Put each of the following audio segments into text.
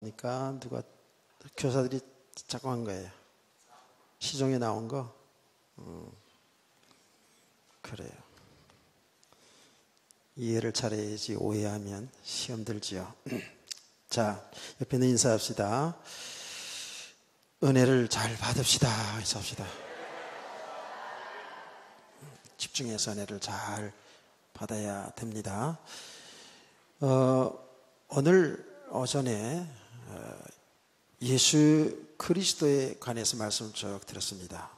그러니까 누가 교사들이 작성한 거예요. 시종에 나온 거. 그래요. 이해를 잘해야지 오해하면 시험 들지요. 자, 옆에 있는 인사합시다. 은혜를 잘 받읍시다. 인사합시다. 집중해서 은혜를 잘 받아야 됩니다. 오늘 오전에 예수 그리스도에 관해서 말씀을 쭉 들었습니다.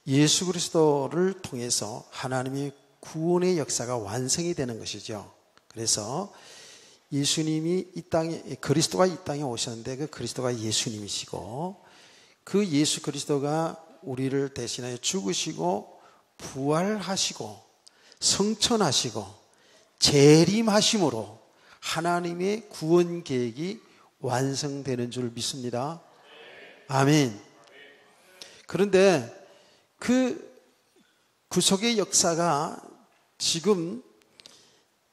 예수 그리스도를 통해서 하나님의 구원의 역사가 완성이 되는 것이죠. 그래서 예수님이 이 땅에, 그리스도가 이 땅에 오셨는데 그 그리스도가 예수님이시고 그 예수 그리스도가 우리를 대신하여 죽으시고 부활하시고 성천하시고 재림하심으로 하나님의 구원 계획이 완성되는 줄 믿습니다. 아멘. 그런데 그 구속의 역사가 지금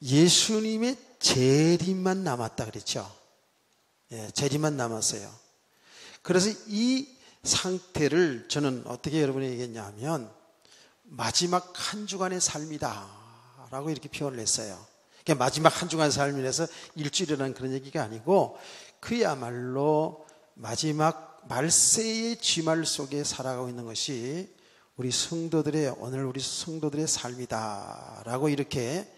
예수님의 재림만 남았다 그랬죠. 예, 재림만 남았어요. 그래서 이 상태를 저는 어떻게 여러분에게 얘기했냐면 마지막 한 주간의 삶이다 라고 이렇게 표현을 했어요. 그러니까 마지막 한 주간 삶이라서 일주일이라는 그런 얘기가 아니고 그야말로 마지막 말세의 쥐말 속에 살아가고 있는 것이 우리 성도들의 오늘 우리 성도들의 삶이다라고 이렇게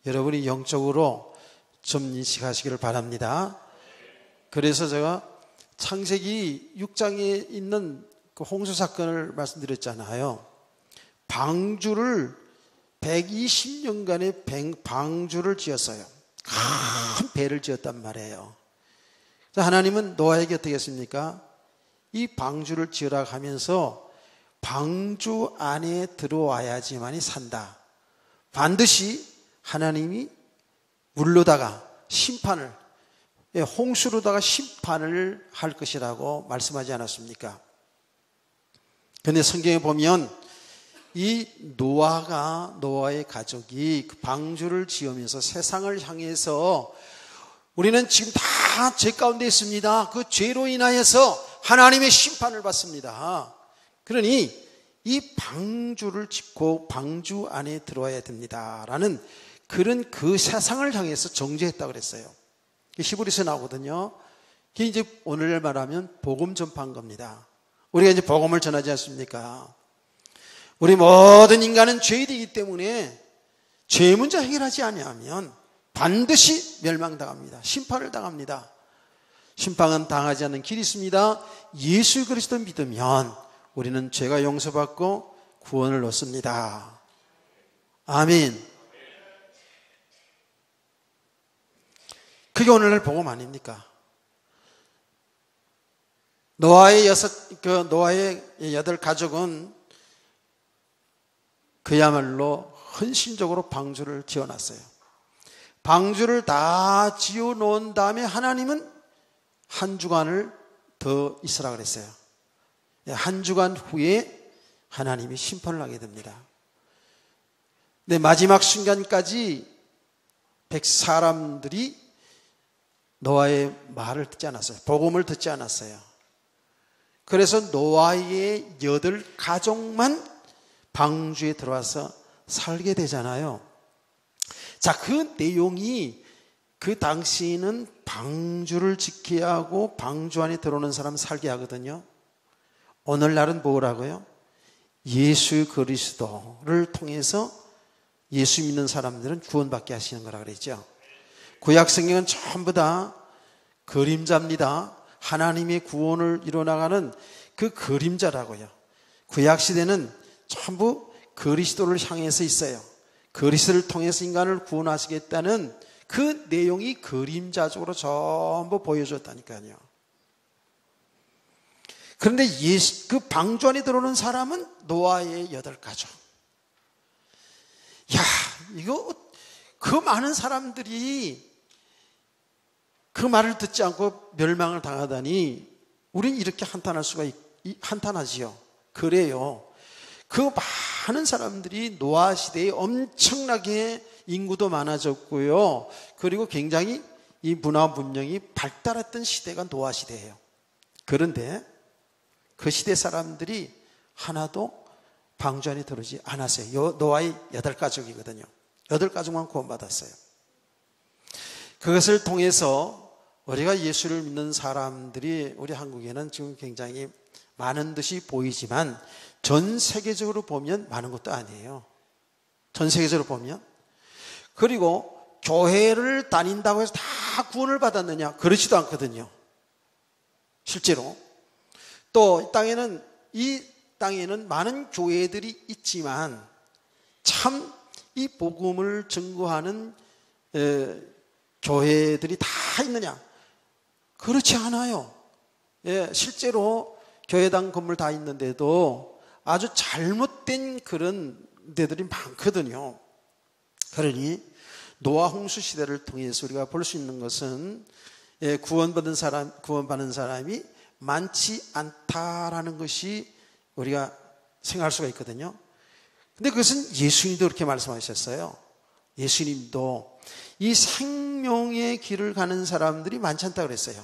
여러분이 영적으로 좀 인식하시기를 바랍니다. 그래서 제가 창세기 6장에 있는 그 홍수 사건을 말씀드렸잖아요. 방주를 120년간의 방주를 지었어요. 큰 배를 지었단 말이에요. 하나님은 노아에게 어떻게 했습니까? 이 방주를 지으라 하면서 방주 안에 들어와야지만이 산다. 반드시 하나님이 물로다가 심판을, 홍수로다가 심판을 할 것이라고 말씀하지 않았습니까? 그런데 성경에 보면 이 노아의 가족이 그 방주를 지으면서 세상을 향해서 우리는 지금 다 죄 가운데 있습니다. 그 죄로 인하여서 하나님의 심판을 받습니다. 그러니 이 방주를 짓고 방주 안에 들어와야 됩니다. 라는 그런 그 세상을 향해서 정죄했다고 그랬어요. 히브리서에 나오거든요. 그게 이제 오늘날 말하면 복음 전파한 겁니다. 우리가 이제 복음을 전하지 않습니까? 우리 모든 인간은 죄인이기 때문에 죄 문제 해결하지 아니하면 반드시 멸망당합니다. 심판을 당합니다. 심판은 당하지 않는 길이 있습니다. 예수 그리스도 믿으면 우리는 죄가 용서받고 구원을 얻습니다. 아멘. 그게 오늘날 복음 아닙니까? 노아의 8 가족은 그야말로 헌신적으로 방주를 지어놨어요. 방주를 다 지어놓은 다음에 하나님은 한 주간을 더 있으라 그랬어요. 한 주간 후에 하나님이 심판을 하게 됩니다. 근데 마지막 순간까지 사람들이 노아의 말을 듣지 않았어요. 복음을 듣지 않았어요. 그래서 노아의 8 가족만 방주에 들어와서 살게 되잖아요. 자, 그 내용이 그 당시에는 방주를 지켜야 하고 방주 안에 들어오는 사람 살게 하거든요. 오늘날은 뭐라고요? 예수 그리스도를 통해서 예수 믿는 사람들은 구원받게 하시는 거라 그랬죠. 구약 성경은 전부 다 그림자입니다. 하나님의 구원을 이뤄나가는 그 그림자라고요. 구약 시대는 전부 그리스도를 향해서 있어요. 그리스도를 통해서 인간을 구원하시겠다는 그 내용이 그림자적으로 전부 보여줬다니까요. 그런데 그 방주 안에 들어오는 사람은 노아의 8 가족. 야, 이거 그 많은 사람들이 그 말을 듣지 않고 멸망을 당하다니 우린 이렇게 한탄하지요. 그래요. 그 많은 사람들이 노아 시대에 엄청나게 인구도 많아졌고요. 그리고 굉장히 이 문화 문명이 발달했던 시대가 노아 시대예요. 그런데 그 시대 사람들이 하나도 방주 안에 들어오지 않았어요. 노아의 8가족이거든요. 8가족만 구원받았어요. 그것을 통해서 우리가 예수를 믿는 사람들이 우리 한국에는 지금 굉장히 많은 듯이 보이지만 전 세계적으로 보면 많은 것도 아니에요. 전 세계적으로 보면. 그리고 교회를 다닌다고 해서 다 구원을 받았느냐? 그렇지도 않거든요. 실제로. 또 이 땅에는 많은 교회들이 있지만 참 이 복음을 증거하는 교회들이 다 있느냐? 그렇지 않아요. 실제로 교회당 건물 다 있는데도 아주 잘못된 그런 데들이 많거든요. 그러니 노아 홍수 시대를 통해서 우리가 볼 수 있는 것은 구원받는 사람이 많지 않다라는 것이 우리가 생각할 수가 있거든요. 근데 그것은 예수님도 그렇게 말씀하셨어요. 예수님도 이 생명의 길을 가는 사람들이 많지 않다고 그랬어요.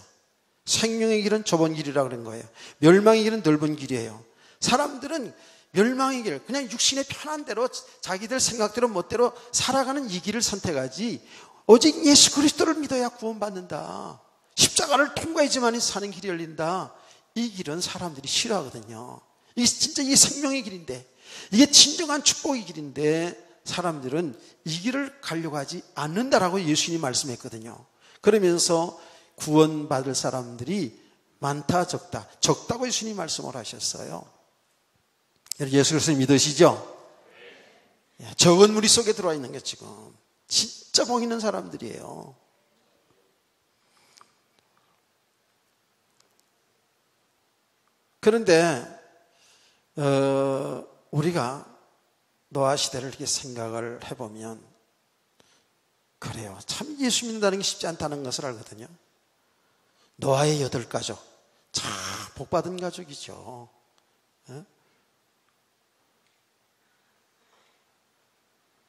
생명의 길은 좁은 길이라고 그런 거예요. 멸망의 길은 넓은 길이에요. 사람들은 멸망의 길, 그냥 육신의 편한 대로 자기들 생각대로 멋대로 살아가는 이 길을 선택하지 오직 예수 그리스도를 믿어야 구원받는다. 십자가를 통과해야지만 사는 길이 열린다. 이 길은 사람들이 싫어하거든요. 이게 진짜 이 생명의 길인데, 이게 진정한 축복의 길인데 사람들은 이 길을 가려고 하지 않는다라고 예수님이 말씀했거든요. 그러면서 구원받을 사람들이 많다 적다, 적다고 예수님이 말씀을 하셨어요. 예수 그리스도 믿으시죠? 적은 무리 속에 들어와 있는 게 지금 진짜 복 있는 사람들이에요. 그런데 우리가 노아 시대를 이렇게 생각을 해보면 그래요. 참 예수 믿는다는 게 쉽지 않다는 것을 알거든요. 노아의 8가족, 참 복받은 가족이죠.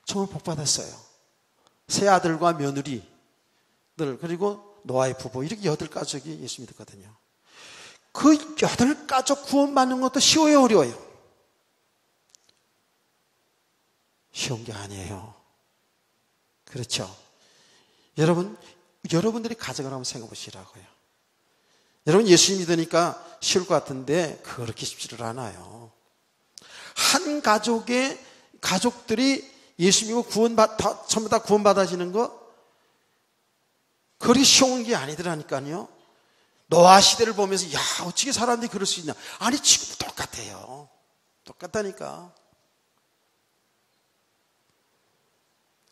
정말 복받았어요. 세 아들과 며느리들, 그리고 노아의 부부, 이렇게 8가족이 예수 믿었거든요. 그 8가족 구원받는 것도 쉬워요, 어려워요? 쉬운 게 아니에요. 그렇죠? 여러분들이 가정을 한번 생각해 보시라고요. 여러분 예수 믿으니까 쉬울 것 같은데 그렇게 쉽지를 않아요. 한 가족들이 예수 믿고 전부 다 구원받아지는 거 그리 쉬운 게 아니더라니까요. 노아 시대를 보면서 야 어떻게 사람들이 그럴 수 있냐. 아니 지금 똑같아요. 똑같다니까.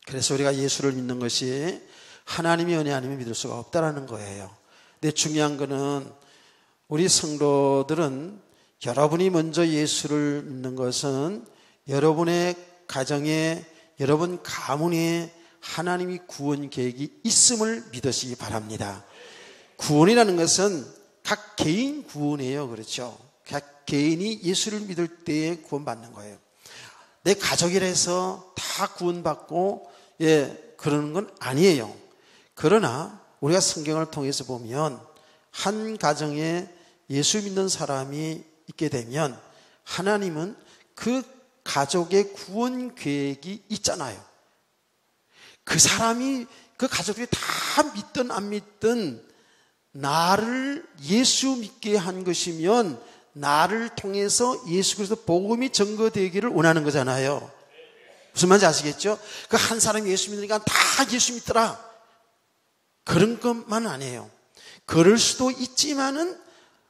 그래서 우리가 예수를 믿는 것이 하나님의 은혜 아니면 믿을 수가 없다라는 거예요. 근데 중요한 거는 우리 성도들은 여러분이 먼저 예수를 믿는 것은 여러분의 가정에, 여러분 가문에 하나님이 구원 계획이 있음을 믿으시기 바랍니다. 구원이라는 것은 각 개인 구원이에요. 그렇죠? 각 개인이 예수를 믿을 때에 구원받는 거예요. 내 가족이라 해서 다 구원받고 그러는 건 아니에요. 그러나 우리가 성경을 통해서 보면 한 가정에 예수 믿는 사람이 있게 되면 하나님은 그 가족의 구원 계획이 있잖아요. 그 사람이, 그 가족들이 다 믿든 안 믿든 나를 예수 믿게 한 것이면 나를 통해서 예수 그리스도 복음이 증거되기를 원하는 거잖아요. 무슨 말인지 아시겠죠? 그 한 사람이 예수 믿으니까 다 예수 믿더라. 그런 것만 아니에요. 그럴 수도 있지만은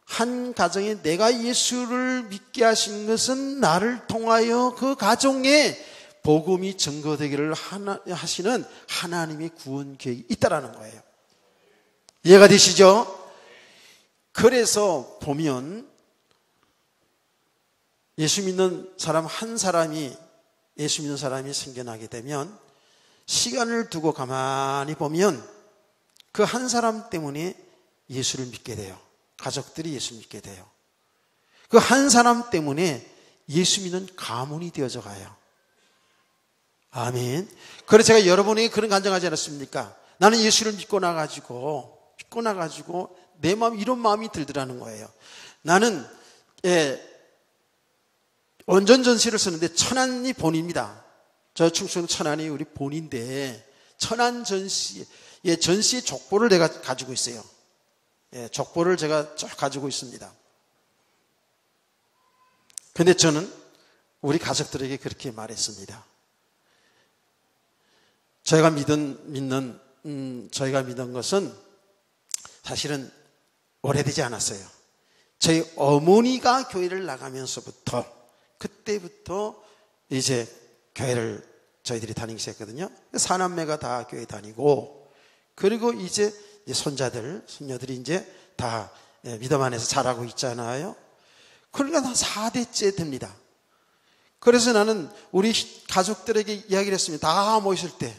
한 가정에 내가 예수를 믿게 하신 것은 나를 통하여 그 가정에 복음이 증거되기를 하시는 하나님의 구원 계획이 있다라는 거예요. 이해가 되시죠? 그래서 보면 예수 믿는 사람 한 사람이, 예수 믿는 사람이 생겨나게 되면 시간을 두고 가만히 보면 그 한 사람 때문에 예수를 믿게 돼요. 가족들이 예수 믿게 돼요. 그 한 사람 때문에 예수 믿는 가문이 되어져 가요. 아멘. 그래서 제가 여러분에게 그런 간증하지 않았습니까? 나는 예수를 믿고 나가지고 내 마음 이런 마음이 들더라는 거예요. 나는 원전 전시를 쓰는데 천안이 본입니다. 저 충청 천안이 우리 본인데 천안 전시의 족보를 내가 가지고 있어요. 족보를 제가 쭉 가지고 있습니다. 근데 저는 우리 가족들에게 그렇게 말했습니다. 저희가 믿는 것은 사실은 오래되지 않았어요. 저희 어머니가 교회를 나가면서부터 그때부터 이제 교회를 저희들이 다니기 시작했거든요. 사남매가 다 교회 다니고, 그리고 이제 손자들, 손녀들이 이제 다 믿음 안에서 자라고 있잖아요. 그러니까 한 4대째 됩니다. 그래서 나는 우리 가족들에게 이야기를 했습니다. 다 모였을 때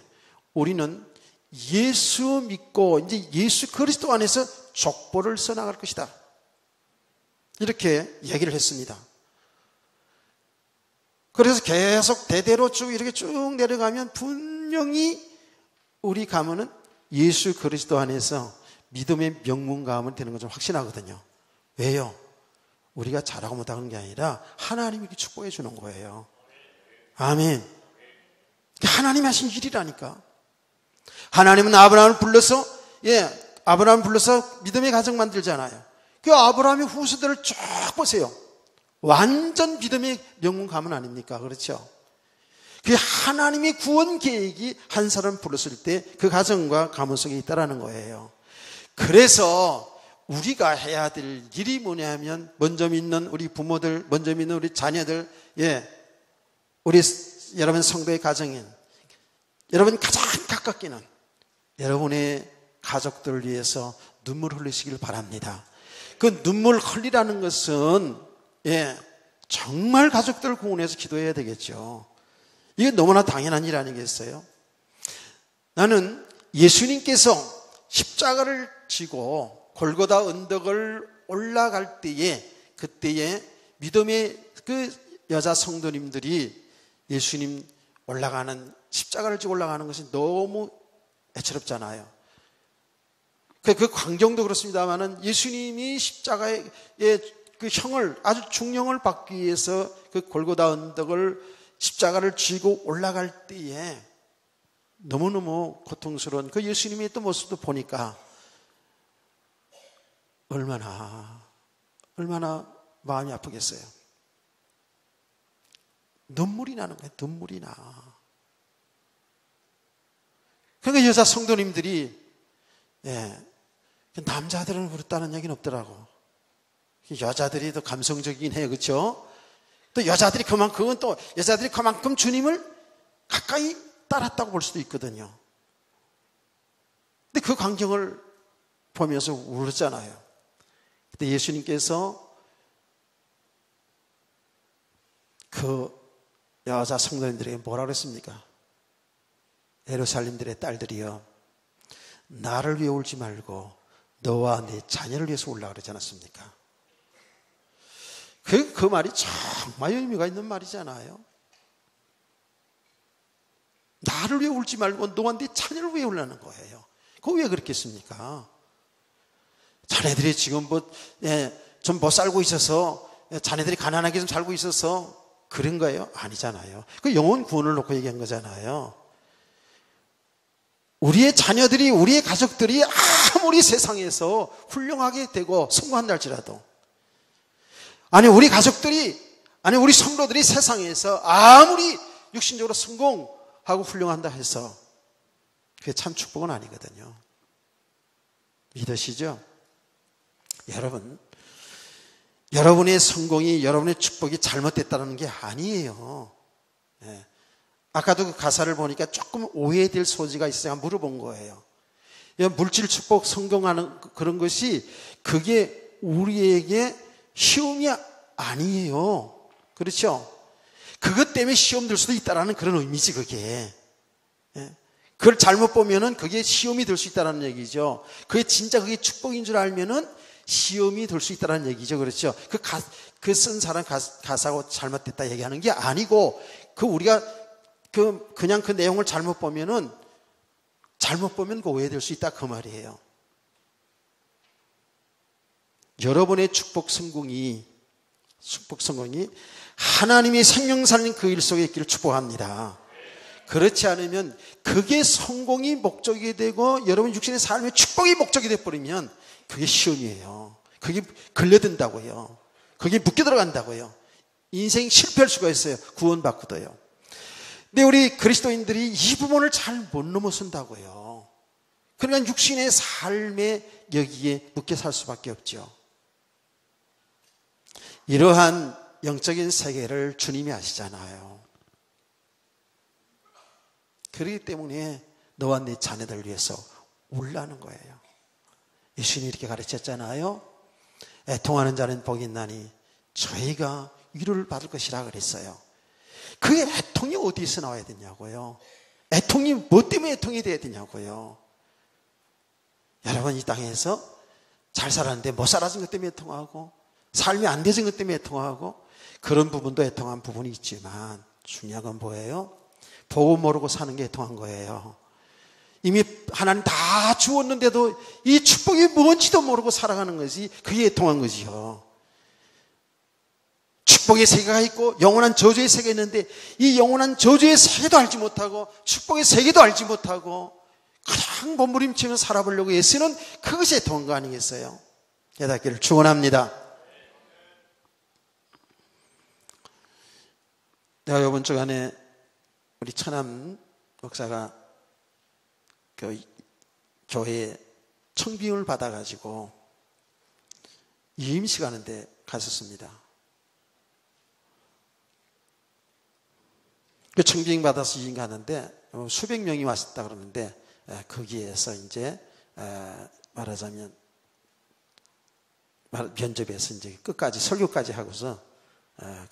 우리는 예수 믿고 이제 예수 그리스도 안에서 족보를 써나갈 것이다. 이렇게 얘기를 했습니다. 그래서 계속 대대로 쭉 이렇게 쭉 내려가면 분명히 우리 가문은 예수 그리스도 안에서 믿음의 명문 가문 되는 걸 좀 확신하거든요. 왜요? 우리가 잘하고 못하는 게 아니라 하나님이 축복해 주는 거예요. 아멘. 하나님이 하신 일이라니까. 하나님은 아브라함을 불러서 믿음의 가정 만들잖아요. 그 아브라함의 후손들을 쭉 보세요. 완전 믿음의 명문 가문 아닙니까? 그렇죠? 그 하나님의 구원 계획이 한 사람 불렀을 때 그 가정과 가문 속에 있다라는 거예요. 그래서 우리가 해야 될 일이 뭐냐면, 먼저 믿는 우리 부모들, 먼저 믿는 우리 자녀들, 우리 여러분 성도의 가정인, 여러분 가장 가깝게는 여러분의 가족들을 위해서 눈물 흘리시길 바랍니다. 그 눈물 흘리라는 것은 정말 가족들을 구원해서 기도해야 되겠죠. 이게 너무나 당연한 일 아니겠어요? 나는 예수님께서 십자가를 지고 골고다 언덕을 올라갈 때에, 그때에 믿음의 그 여자 성도님들이 예수님 올라가는, 십자가를 지고 올라가는 것이 너무 애처롭잖아요. 그 광경도 그렇습니다만은 예수님이 십자가의 그 형을, 아주 중형을 받기 위해서 그 골고다 언덕을 십자가를 쥐고 올라갈 때에 너무너무 고통스러운 그 예수님의 또 모습도 보니까 얼마나 마음이 아프겠어요. 눈물이 나는 거예요. 눈물이 나. 그러니까 여자 성도님들이 남자들은 그렇다는 얘기는 없더라고. 여자들이 더 감성적이긴 해요. 그렇죠? 또 여자들이 그만큼 주님을 가까이 따랐다고 볼 수도 있거든요. 근데 그 광경을 보면서 울었잖아요. 그때 예수님께서 그 여자 성도님들에게 뭐라 그랬습니까? 예루살렘들의 딸들이여, 나를 위해 울지 말고 너와 내 자녀를 위해서 울라 그러지 않았습니까? 그 말이 정말 의미가 있는 말이잖아요. 나를 위해 울지 말고 너와 내 자녀를 위해 울라는 거예요. 그거 왜 그렇겠습니까? 자네들이 지금 좀 못 살고 있어서, 자네들이 가난하게 좀 살고 있어서 그런 거예요? 아니잖아요. 그 영혼 구원을 놓고 얘기한 거잖아요. 우리의 자녀들이, 우리의 가족들이 아무리 세상에서 훌륭하게 되고 성공한다 할지라도, 우리 가족들이, 우리 성도들이 세상에서 아무리 육신적으로 성공하고 훌륭한다 해서 그게 참 축복은 아니거든요. 믿으시죠? 여러분, 여러분의 성공이, 여러분의 축복이 잘못됐다는 게 아니에요. 아까도 그 가사를 보니까 조금 오해될 소지가 있어야 물어본 거예요. 물질 축복, 성공하는 그런 것이, 그게 우리에게 시험이 아니에요. 그렇죠? 그것 때문에 시험 들 수도 있다는 그런 의미지, 그게. 그걸 잘못 보면은 그게 시험이 될 수 있다는 얘기죠. 그게 진짜 그게 축복인 줄 알면은 시험이 될 수 있다는 얘기죠. 그렇죠? 그 쓴 사람 가사고 잘못됐다 얘기하는 게 아니고, 우리가 그냥 그 내용을 잘못 보면은 잘못 보면 그 오해될 수 있다 그 말이에요. 여러분의 축복 성공이 하나님의 생명 살린 그 일 속에 있기를 축복합니다. 그렇지 않으면 그게 성공이 목적이 되고 여러분 육신의 삶의 축복이 목적이 되어버리면 그게 시험이에요. 그게 걸려든다고요. 그게 묶여 들어간다고요. 인생 실패할 수가 있어요. 구원받고도요. 근데 우리 그리스도인들이 이 부분을 잘 못 넘어선다고요. 그러니까 육신의 삶에 여기에 묶여 살 수밖에 없죠. 이러한 영적인 세계를 주님이 아시잖아요. 그렇기 때문에 너와 네 자녀들을 위해서 울라는 거예요. 예수님이 이렇게 가르쳤잖아요. 애통하는 자는 복이 있나니 저희가 위로를 받을 것이라 그랬어요. 그 애통이 어디서 나와야 되냐고요. 애통이 뭐 때문에 애통이 돼야 되냐고요. 여러분 이 땅에서 잘 살았는데 못 살아진 것 때문에 애통하고 삶이 안 되진 것 때문에 애통하고 그런 부분도 애통한 부분이 있지만 중요한 건 뭐예요? 보고 모르고 사는 게 애통한 거예요. 이미 하나님 다 주었는데도 이 축복이 뭔지도 모르고 살아가는 것이 그게 애통한 거지요. 축복의 세계가 있고 영원한 저주의 세계가 있는데 이 영원한 저주의 세계도 알지 못하고 축복의 세계도 알지 못하고 그냥 몸부림치며 살아보려고 애쓰는 그것이 애통한 거 아니겠어요? 깨닫기를 축원합니다. 내가 이번 주간에 우리 천암 목사가 그 교회에 청빙을 받아가지고 유임식 하는데 갔었습니다. 그 청빙 받아서 유임 가는데 수백 명이 왔었다 그러는데 거기에서 이제 말하자면 면접에서 이제 끝까지 설교까지 하고서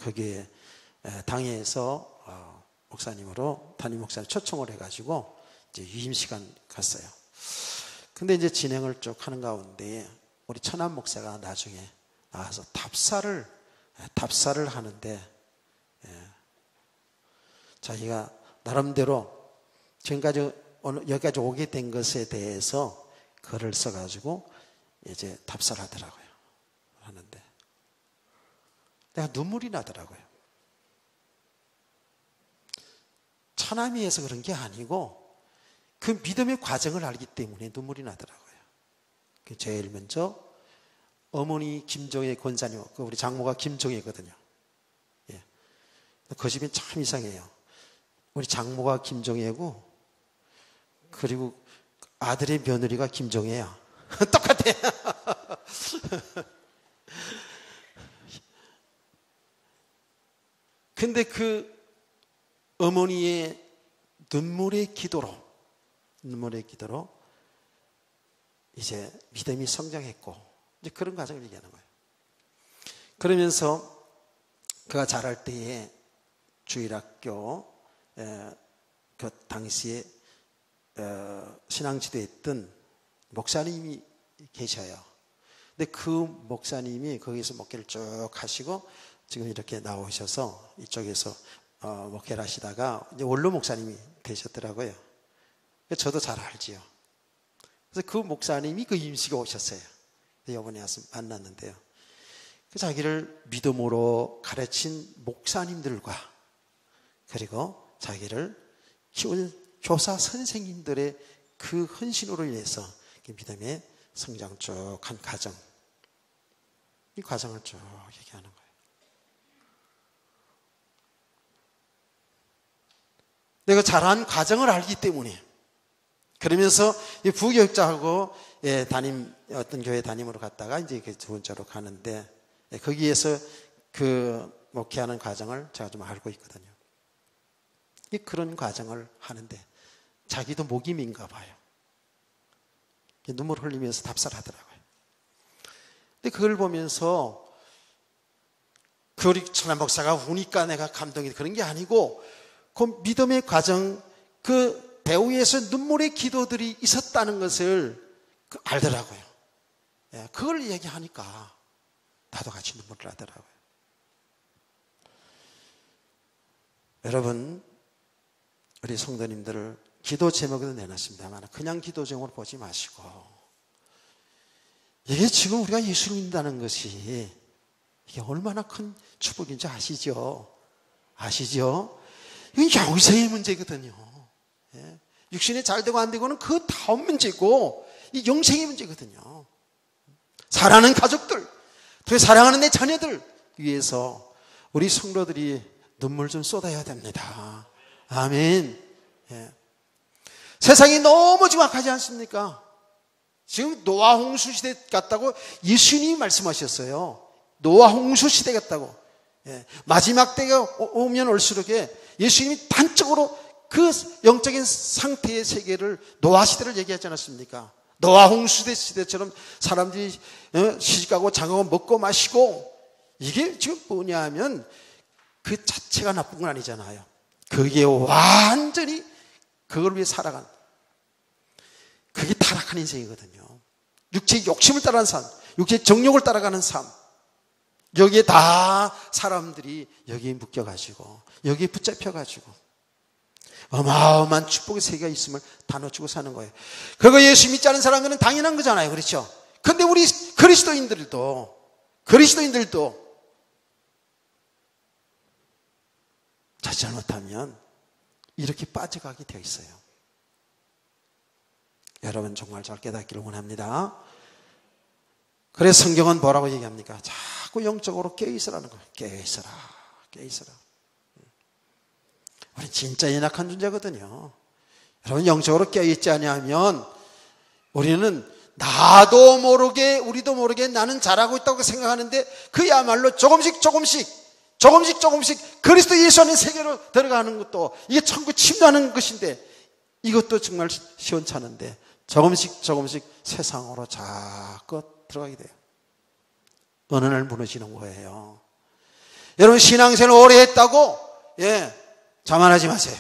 거기에 당회에서 목사님으로 담임 목사님 초청을 해가지고 이제 유임 시간 갔어요. 근데 이제 진행을 쭉 하는 가운데 우리 천안 목사가 나중에 나와서 답사를 하는데 자기가 나름대로 지금까지 여기까지 오게 된 것에 대해서 글을 써가지고 이제 답사를 하더라고요. 하는데 내가 눈물이 나더라고요. 천함이에서 그런 게 아니고 그 믿음의 과정을 알기 때문에 눈물이 나더라고요. 제일 먼저 어머니 김종애 권사님, 우리 장모가 김종애거든요. 예. 그 집은 참 이상해요. 우리 장모가 김종애고 그리고 아들의 며느리가 김종애야. 똑같아. 근데 그 어머니의 눈물의 기도로 이제 믿음이 성장했고 이제 그런 과정을 얘기하는 거예요. 그러면서 그가 자랄 때에 주일학교 그 당시에 신앙지도에 있던 목사님이 계셔요. 근데 그 목사님이 거기서 목회를 쭉 하시고 지금 이렇게 나오셔서 이쪽에서 목회를 하시다가 이제 원로 목사님이 되셨더라고요. 저도 잘 알지요. 그래서 그 목사님이 그 임식에 오셨어요. 이번에 와서 만났는데요. 그 자기를 믿음으로 가르친 목사님들과 그리고 자기를 키운 교사 선생님들의 그 헌신으로 인해서 믿음의 성장 쭉 한 과정, 이 과정을 쭉 얘기하는 거예요. 내가 자란 과정을 알기 때문에 그러면서 이 부교육자하고 어떤 교회 담임으로 갔다가 이제 두 번째로 가는데 거기에서 그 목회하는 과정을 제가 좀 알고 있거든요. 그런 과정을 하는데 자기도 목이 민가 봐요. 눈물 흘리면서 답사를 하더라고요. 근데 그걸 보면서 그 우리 천안 목사가 우니까 내가 감동이 그런 게 아니고 그 믿음의 과정, 그 배후에서 눈물의 기도들이 있었다는 것을 알더라고요. 그걸 얘기하니까 나도 같이 눈물을 나더라고요. 여러분, 우리 성도님들을 기도 제목에도 내놨습니다만 그냥 기도 제목으로 보지 마시고 이게 지금 우리가 예수를 믿는다는 것이 이게 얼마나 큰 축복인지 아시죠? 아시죠? 이건 영생의 문제거든요. 예? 육신이 잘 되고 안 되고는 그 다음 문제고 이 영생의 문제거든요. 사랑하는 가족들, 또 사랑하는 내 자녀들 위해서 우리 성도들이 눈물 좀 쏟아야 됩니다. 아멘. 예. 세상이 너무 지금 악하지 않습니까? 지금 노아 홍수 시대 같다고 예수님이 말씀하셨어요. 노아 홍수 시대 같다고. 예. 마지막 때가 오면 올수록 예수님이 단적으로 그 영적인 상태의 세계를 노아 시대를 얘기하지 않았습니까? 노아 홍수 시대처럼 사람들이 시집가고 장가고 먹고 마시고 이게 지금 뭐냐 하면 그 자체가 나쁜 건 아니잖아요. 그게 완전히 그걸 위해 살아간 그게 타락한 인생이거든요. 육체의 욕심을 따라가는 삶, 육체의 정욕을 따라가는 삶, 여기에 다 사람들이 여기에 묶여가지고 여기에 붙잡혀가지고 어마어마한 축복의 세계가 있음을 다 놓치고 사는 거예요. 그거 예수 믿지 않은 사람들은 당연한 거잖아요. 그렇죠? 근데 우리 그리스도인들도 잘못하면 이렇게 빠져가게 되어 있어요. 여러분 정말 잘 깨닫기를 원합니다. 그래서 성경은 뭐라고 얘기합니까? 자꾸 영적으로 깨어있으라는 거예요. 깨어있어라. 우리 진짜 연약한 존재거든요. 여러분 영적으로 깨어있지 않으면 우리는 우리도 모르게 나는 잘하고 있다고 생각하는데 그야말로 조금씩 그리스도 예수 안의 세계로 들어가는 것도 이게 천국 침투하는 것인데 이것도 정말 시원찮은데 조금씩 세상으로 자꾸 들어가게 돼요. 어느 날 무너지는 거예요. 여러분 신앙생활 오래 했다고 자만하지 마세요.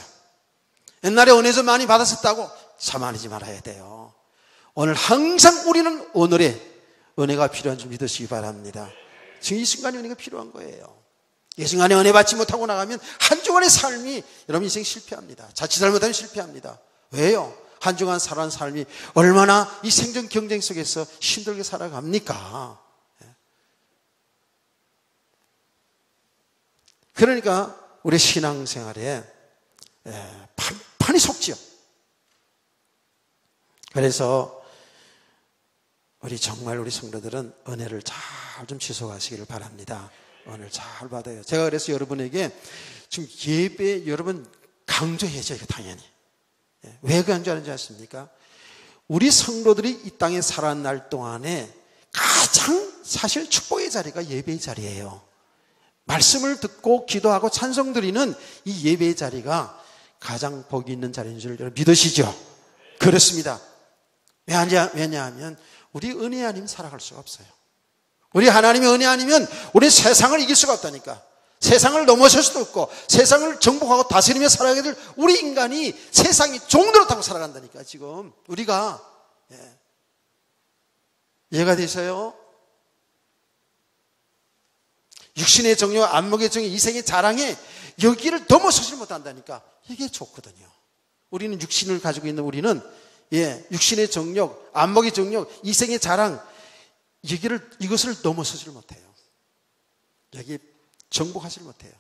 옛날에 은혜도 많이 받았었다고 자만하지 말아야 돼요. 오늘 항상 우리는 오늘의 은혜가 필요한 줄 믿으시기 바랍니다. 지금 이 순간에 은혜가 필요한 거예요. 이 순간에 은혜 받지 못하고 나가면 한 주간의 삶이 여러분 인생 실패합니다. 자칫 잘못하면 실패합니다. 왜요? 한 주간 살아가는 삶이 얼마나 이 생존 경쟁 속에서 힘들게 살아갑니까? 그러니까 우리 신앙생활에 판판이 속지요. 그래서 우리 정말 우리 성도들은 은혜를 잘 좀 지속하시기를 바랍니다. 은혜를 잘 받아요. 제가 그래서 여러분에게 지금 예배 여러분 강조해야죠. 이거 당연히. 왜 강조하는지 아십니까? 우리 성도들이 이 땅에 살아난 날 동안에 가장 사실 축복의 자리가 예배의 자리예요. 말씀을 듣고 기도하고 찬송 드리는 이 예배의 자리가 가장 복이 있는 자리인 줄 여러분 믿으시죠? 그렇습니다. 왜냐하면 우리 은혜 아니면 살아갈 수가 없어요. 우리 하나님의 은혜 아니면 우리 세상을 이길 수가 없다니까. 세상을 넘어설 수도 없고 세상을 정복하고 다스리며 살아가게 될 우리 인간이 세상이 종노릇하고 살아간다니까. 지금 우리가 이해가 되세요? 육신의 정욕, 안목의 정욕, 이생의 자랑에 여기를 넘어서지 못한다니까. 이게 좋거든요. 우리는 육신을 가지고 있는 우리는 육신의 정욕, 안목의 정욕, 이생의 자랑 이것을 넘어서지를 못해요. 여기 정복하지 못해요.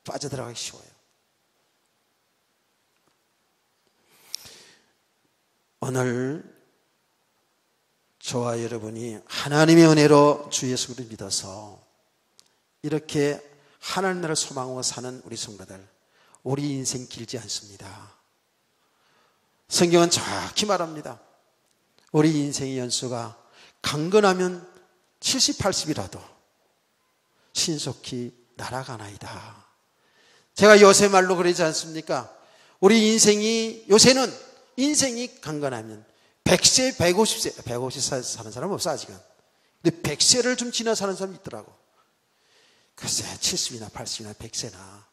빠져들어가기 쉬워요. 오늘 저와 여러분이 하나님의 은혜로 주 예수를 믿어서 이렇게 하나님 나라를 소망하고 사는 우리 성도들, 우리 인생 길지 않습니다. 성경은 정확히 말합니다. 우리 인생의 연수가 강건하면 70, 80이라도 신속히 날아가나이다. 제가 요새 말로 그러지 않습니까? 우리 요새는 인생이 강건하면 100세, 150세, 150세 사는 사람은 없어 아직은. 근데 100세를 좀 지나 사는 사람이 있더라고. 글쎄 70이나 80이나 100세나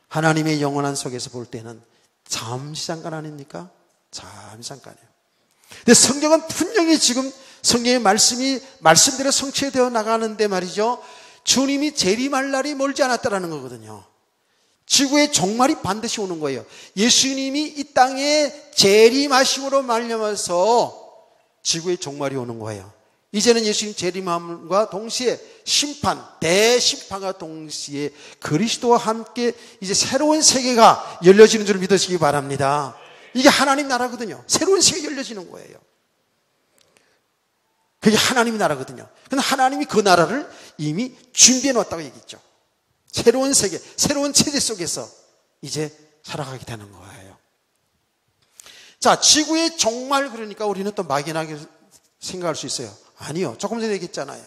하나님의 영원한 속에서 볼 때는 잠시 잠깐 아닙니까? 잠시 잠깐이에요. 근데 성경은 분명히 지금 성경의 말씀대로 성취되어 나가는데 말이죠. 주님이 재림할 날이 멀지 않았다라는 거거든요. 지구의 종말이 반드시 오는 거예요. 예수님이 이 땅에 재림하심으로 말미암아서 지구의 종말이 오는 거예요. 이제는 예수님 재림함과 동시에 심판, 대심판과 동시에 그리스도와 함께 이제 새로운 세계가 열려지는 줄 믿으시기 바랍니다. 이게 하나님 나라거든요. 새로운 세계가 열려지는 거예요. 그게 하나님 나라거든요. 근데 하나님이 그 나라를 이미 준비해 놓았다고 얘기했죠. 새로운 세계, 새로운 체제 속에서 이제 살아가게 되는 거예요. 자, 지구의 종말 그러니까 우리는 또 막연하게 생각할 수 있어요. 아니요. 조금 전에 얘기했잖아요.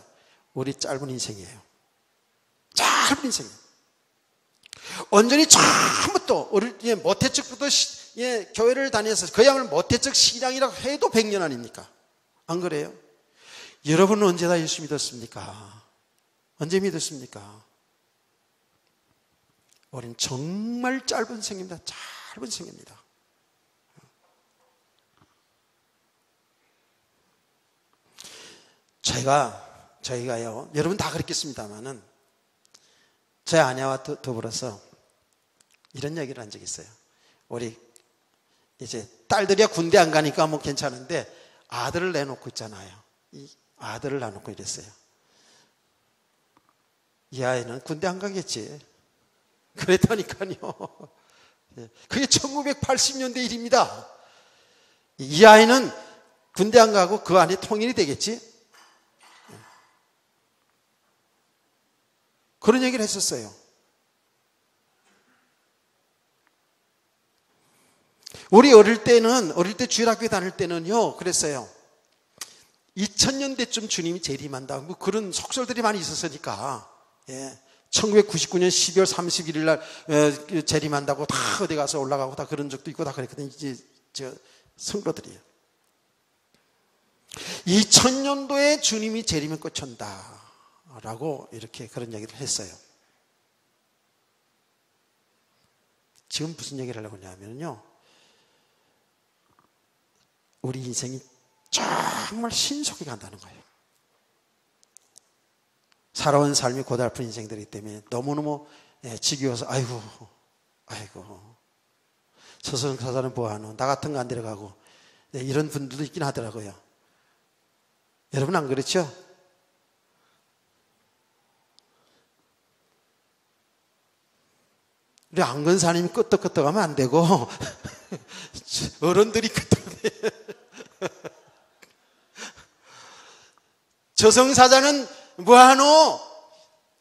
우리 짧은 인생이에요. 짧은 인생이에요. 온전히 처음부터 모태적부터 교회를 다녀서 그야말로 모태적 신앙이라고 해도 100년 아닙니까? 안 그래요? 여러분은 언제 다 예수 믿었습니까? 언제 믿었습니까? 우리는 정말 짧은 생입니다. 짧은 생입니다. 저희가요, 여러분 다 그랬겠습니다만은, 제 아내와 더불어서 이런 얘기를 한 적이 있어요. 우리, 이제, 딸들이야 군대 안 가니까 뭐 괜찮은데, 아들을 내놓고 있잖아요. 이 아들을 놔놓고 이랬어요. 이 아이는 군대 안 가겠지. 그랬다니까요. 그게 1980년대 일입니다. 이 아이는 군대 안 가고 그 안에 통일이 되겠지? 그런 얘기를 했었어요. 우리 어릴 때 주일학교 다닐 때는요, 그랬어요. 2000년대쯤 주님이 재림한다. 뭐 그런 속설들이 많이 있었으니까. 예. 1999년 12월 31일 날 재림한다고 다 어디 가서 올라가고 다 그런 적도 있고 다 그랬거든요. 이제 성도들이에요. 2000년도에 주님이 재림을 끝친다. 라고 이렇게 그런 얘기를 했어요. 지금 무슨 얘기를 하려고 하냐면요. 우리 인생이 정말 신속히 간다는 거예요. 살아온 삶이 고달픈 인생들이기 때문에 너무너무 지겨워서 아이고 저승사자는 뭐하노? 나 같은 거 안 데려가고 이런 분들도 있긴 하더라고요. 여러분 안 그렇죠? 우리 안건사님이 끄떡끄떡하면 안 되고 어른들이 끄떡해. 저승사자는 뭐하노?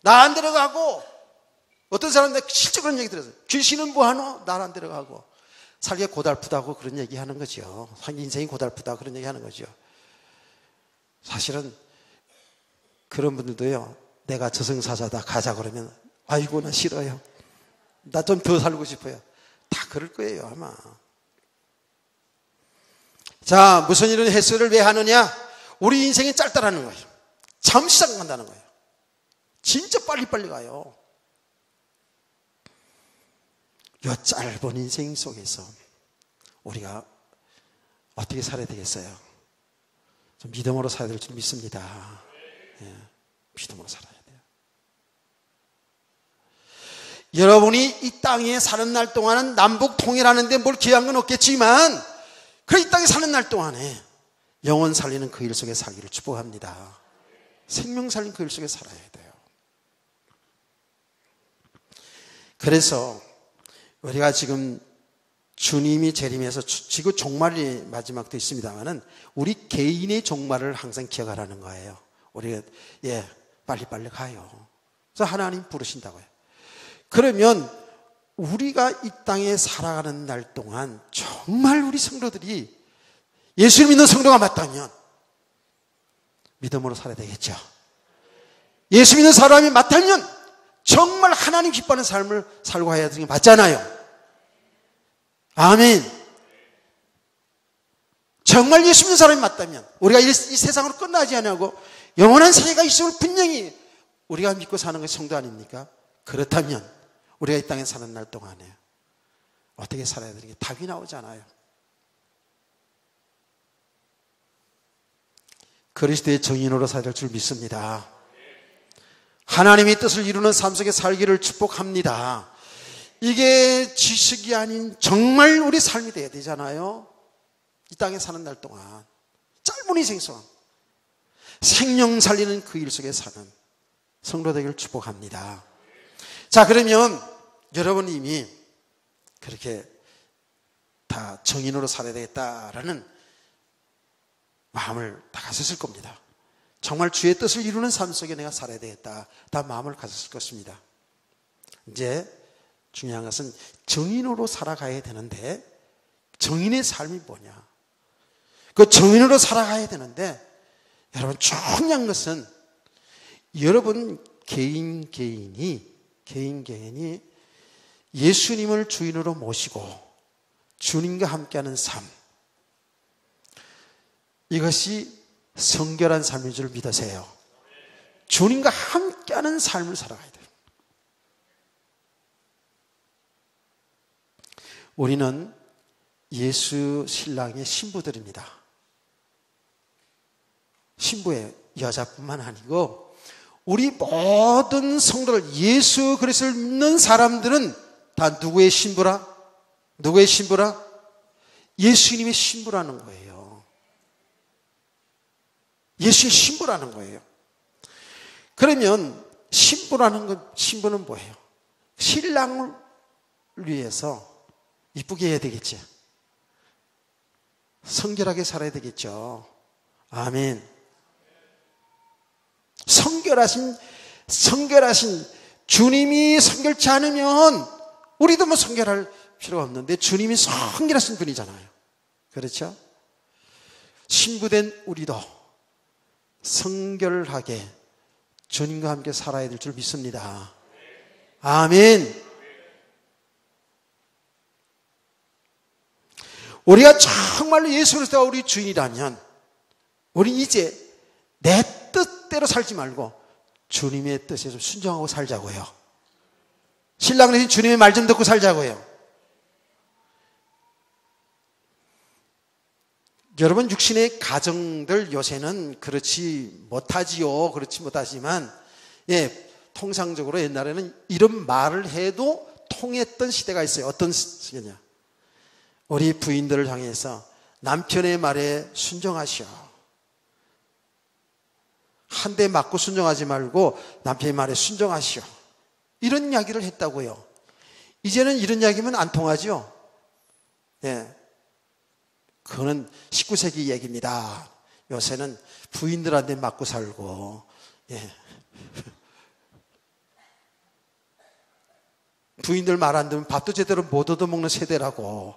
나 안 데려가고. 어떤 사람들 실제 그런 얘기 들었어요. 귀신은 뭐하노? 나 안 데려가고. 살기가 고달프다고 그런 얘기 하는 거죠. 인생이 고달프다 그런 얘기 하는 거죠. 사실은 그런 분들도요, 내가 저승사자다 가자 그러면 아이고 나 싫어요. 나 좀 더 살고 싶어요. 다 그럴 거예요 아마. 자, 무슨 이런 횟수를 왜 하느냐? 우리 인생이 짧다라는 거예요. 잠시 간다는 거예요. 진짜 빨리빨리 가요. 이 짧은 인생 속에서 우리가 어떻게 살아야 되겠어요? 좀 믿음으로 살아야 될 줄 믿습니다. 예, 믿음으로 살아야 돼요. 여러분이 이 땅에 사는 날 동안은 남북 통일하는데 뭘 기여한 건 없겠지만 그 이 땅에 사는 날 동안에 영혼 살리는 그 일 속에 살기를 축복합니다. 생명 살리는 그 일 속에 살아야 돼요. 그래서 우리가 지금 주님이 재림해서 지구 종말이 마지막도 있습니다만은 우리 개인의 종말을 항상 기억하라는 거예요. 우리가 빨리빨리 가요. 그래서 하나님 부르신다고요. 그러면 우리가 이 땅에 살아가는 날 동안 정말 우리 성도들이 예수를 믿는 성도가 맞다면 믿음으로 살아야 되겠죠. 예수 믿는 사람이 맞다면 정말 하나님 기뻐하는 삶을 살고 가야 되는 게 맞잖아요. 아멘. 정말 예수 믿는 사람이 맞다면 우리가 이 세상으로 끝나지 않고 영원한 세계가 있음을 분명히 우리가 믿고 사는 것이 성도 아닙니까? 그렇다면 우리가 이 땅에 사는 날 동안에 어떻게 살아야 되는 게 답이 나오잖아요. 그리스도의 정인으로 살아야 될 줄 믿습니다. 하나님의 뜻을 이루는 삶 속에 살기를 축복합니다. 이게 지식이 아닌 정말 우리 삶이 돼야 되잖아요. 이 땅에 사는 날 동안 짧으니 생소한 생명 살리는 그 일 속에 사는 성도 되기를 축복합니다. 자, 그러면 여러분 이미 그렇게 다 정인으로 살아야 되겠다라는 마음을 다 가졌을 겁니다. 정말 주의 뜻을 이루는 삶 속에 내가 살아야 되겠다, 다 마음을 가졌을 것입니다. 이제 중요한 것은 정인으로 살아가야 되는데, 정인의 삶이 뭐냐? 그 정인으로 살아가야 되는데, 여러분 중요한 것은 여러분 개인이 예수님을 주인으로 모시고 주님과 함께하는 삶, 이것이 성결한 삶인 줄 믿으세요. 주님과 함께하는 삶을 살아가야 돼요. 우리는 예수 신랑의 신부들입니다. 신부의 여자뿐만 아니고 우리 모든 성도들, 예수 그리스도를 믿는 사람들은 다 누구의 신부라? 누구의 신부라? 예수님의 신부라는 거예요. 예수의 신부라는 거예요. 그러면 신부는 뭐예요? 신랑을 위해서 이쁘게 해야 되겠지. 성결하게 살아야 되겠죠. 아멘. 성결하신 주님이 성결치 않으면 우리도 뭐 성결할 필요가 없는데 주님이 성결하신 분이잖아요. 그렇죠? 신부된 우리도 성결하게 주님과 함께 살아야 될 줄 믿습니다. 아멘. 우리가 정말로 예수 그리스도가 우리 주인이라면 우리 이제 내 뜻대로 살지 말고 주님의 뜻에 좀 순종하고 살자고요. 신랑 대신 주님의 말 좀 듣고 살자고요. 여러분, 육신의 가정들 요새는 그렇지 못하지만, 통상적으로 옛날에는 이런 말을 해도 통했던 시대가 있어요. 어떤 시대냐? 우리 부인들을 향해서 남편의 말에 순종하시오. 한 대 맞고 순종하지 말고 남편의 말에 순종하시오. 이런 이야기를 했다고요. 이제는 이런 이야기면 안 통하죠. 그거는 19세기 얘기입니다. 요새는 부인들한테 맞고 살고, 부인들 말 안 들으면 밥도 제대로 못 얻어먹는 세대라고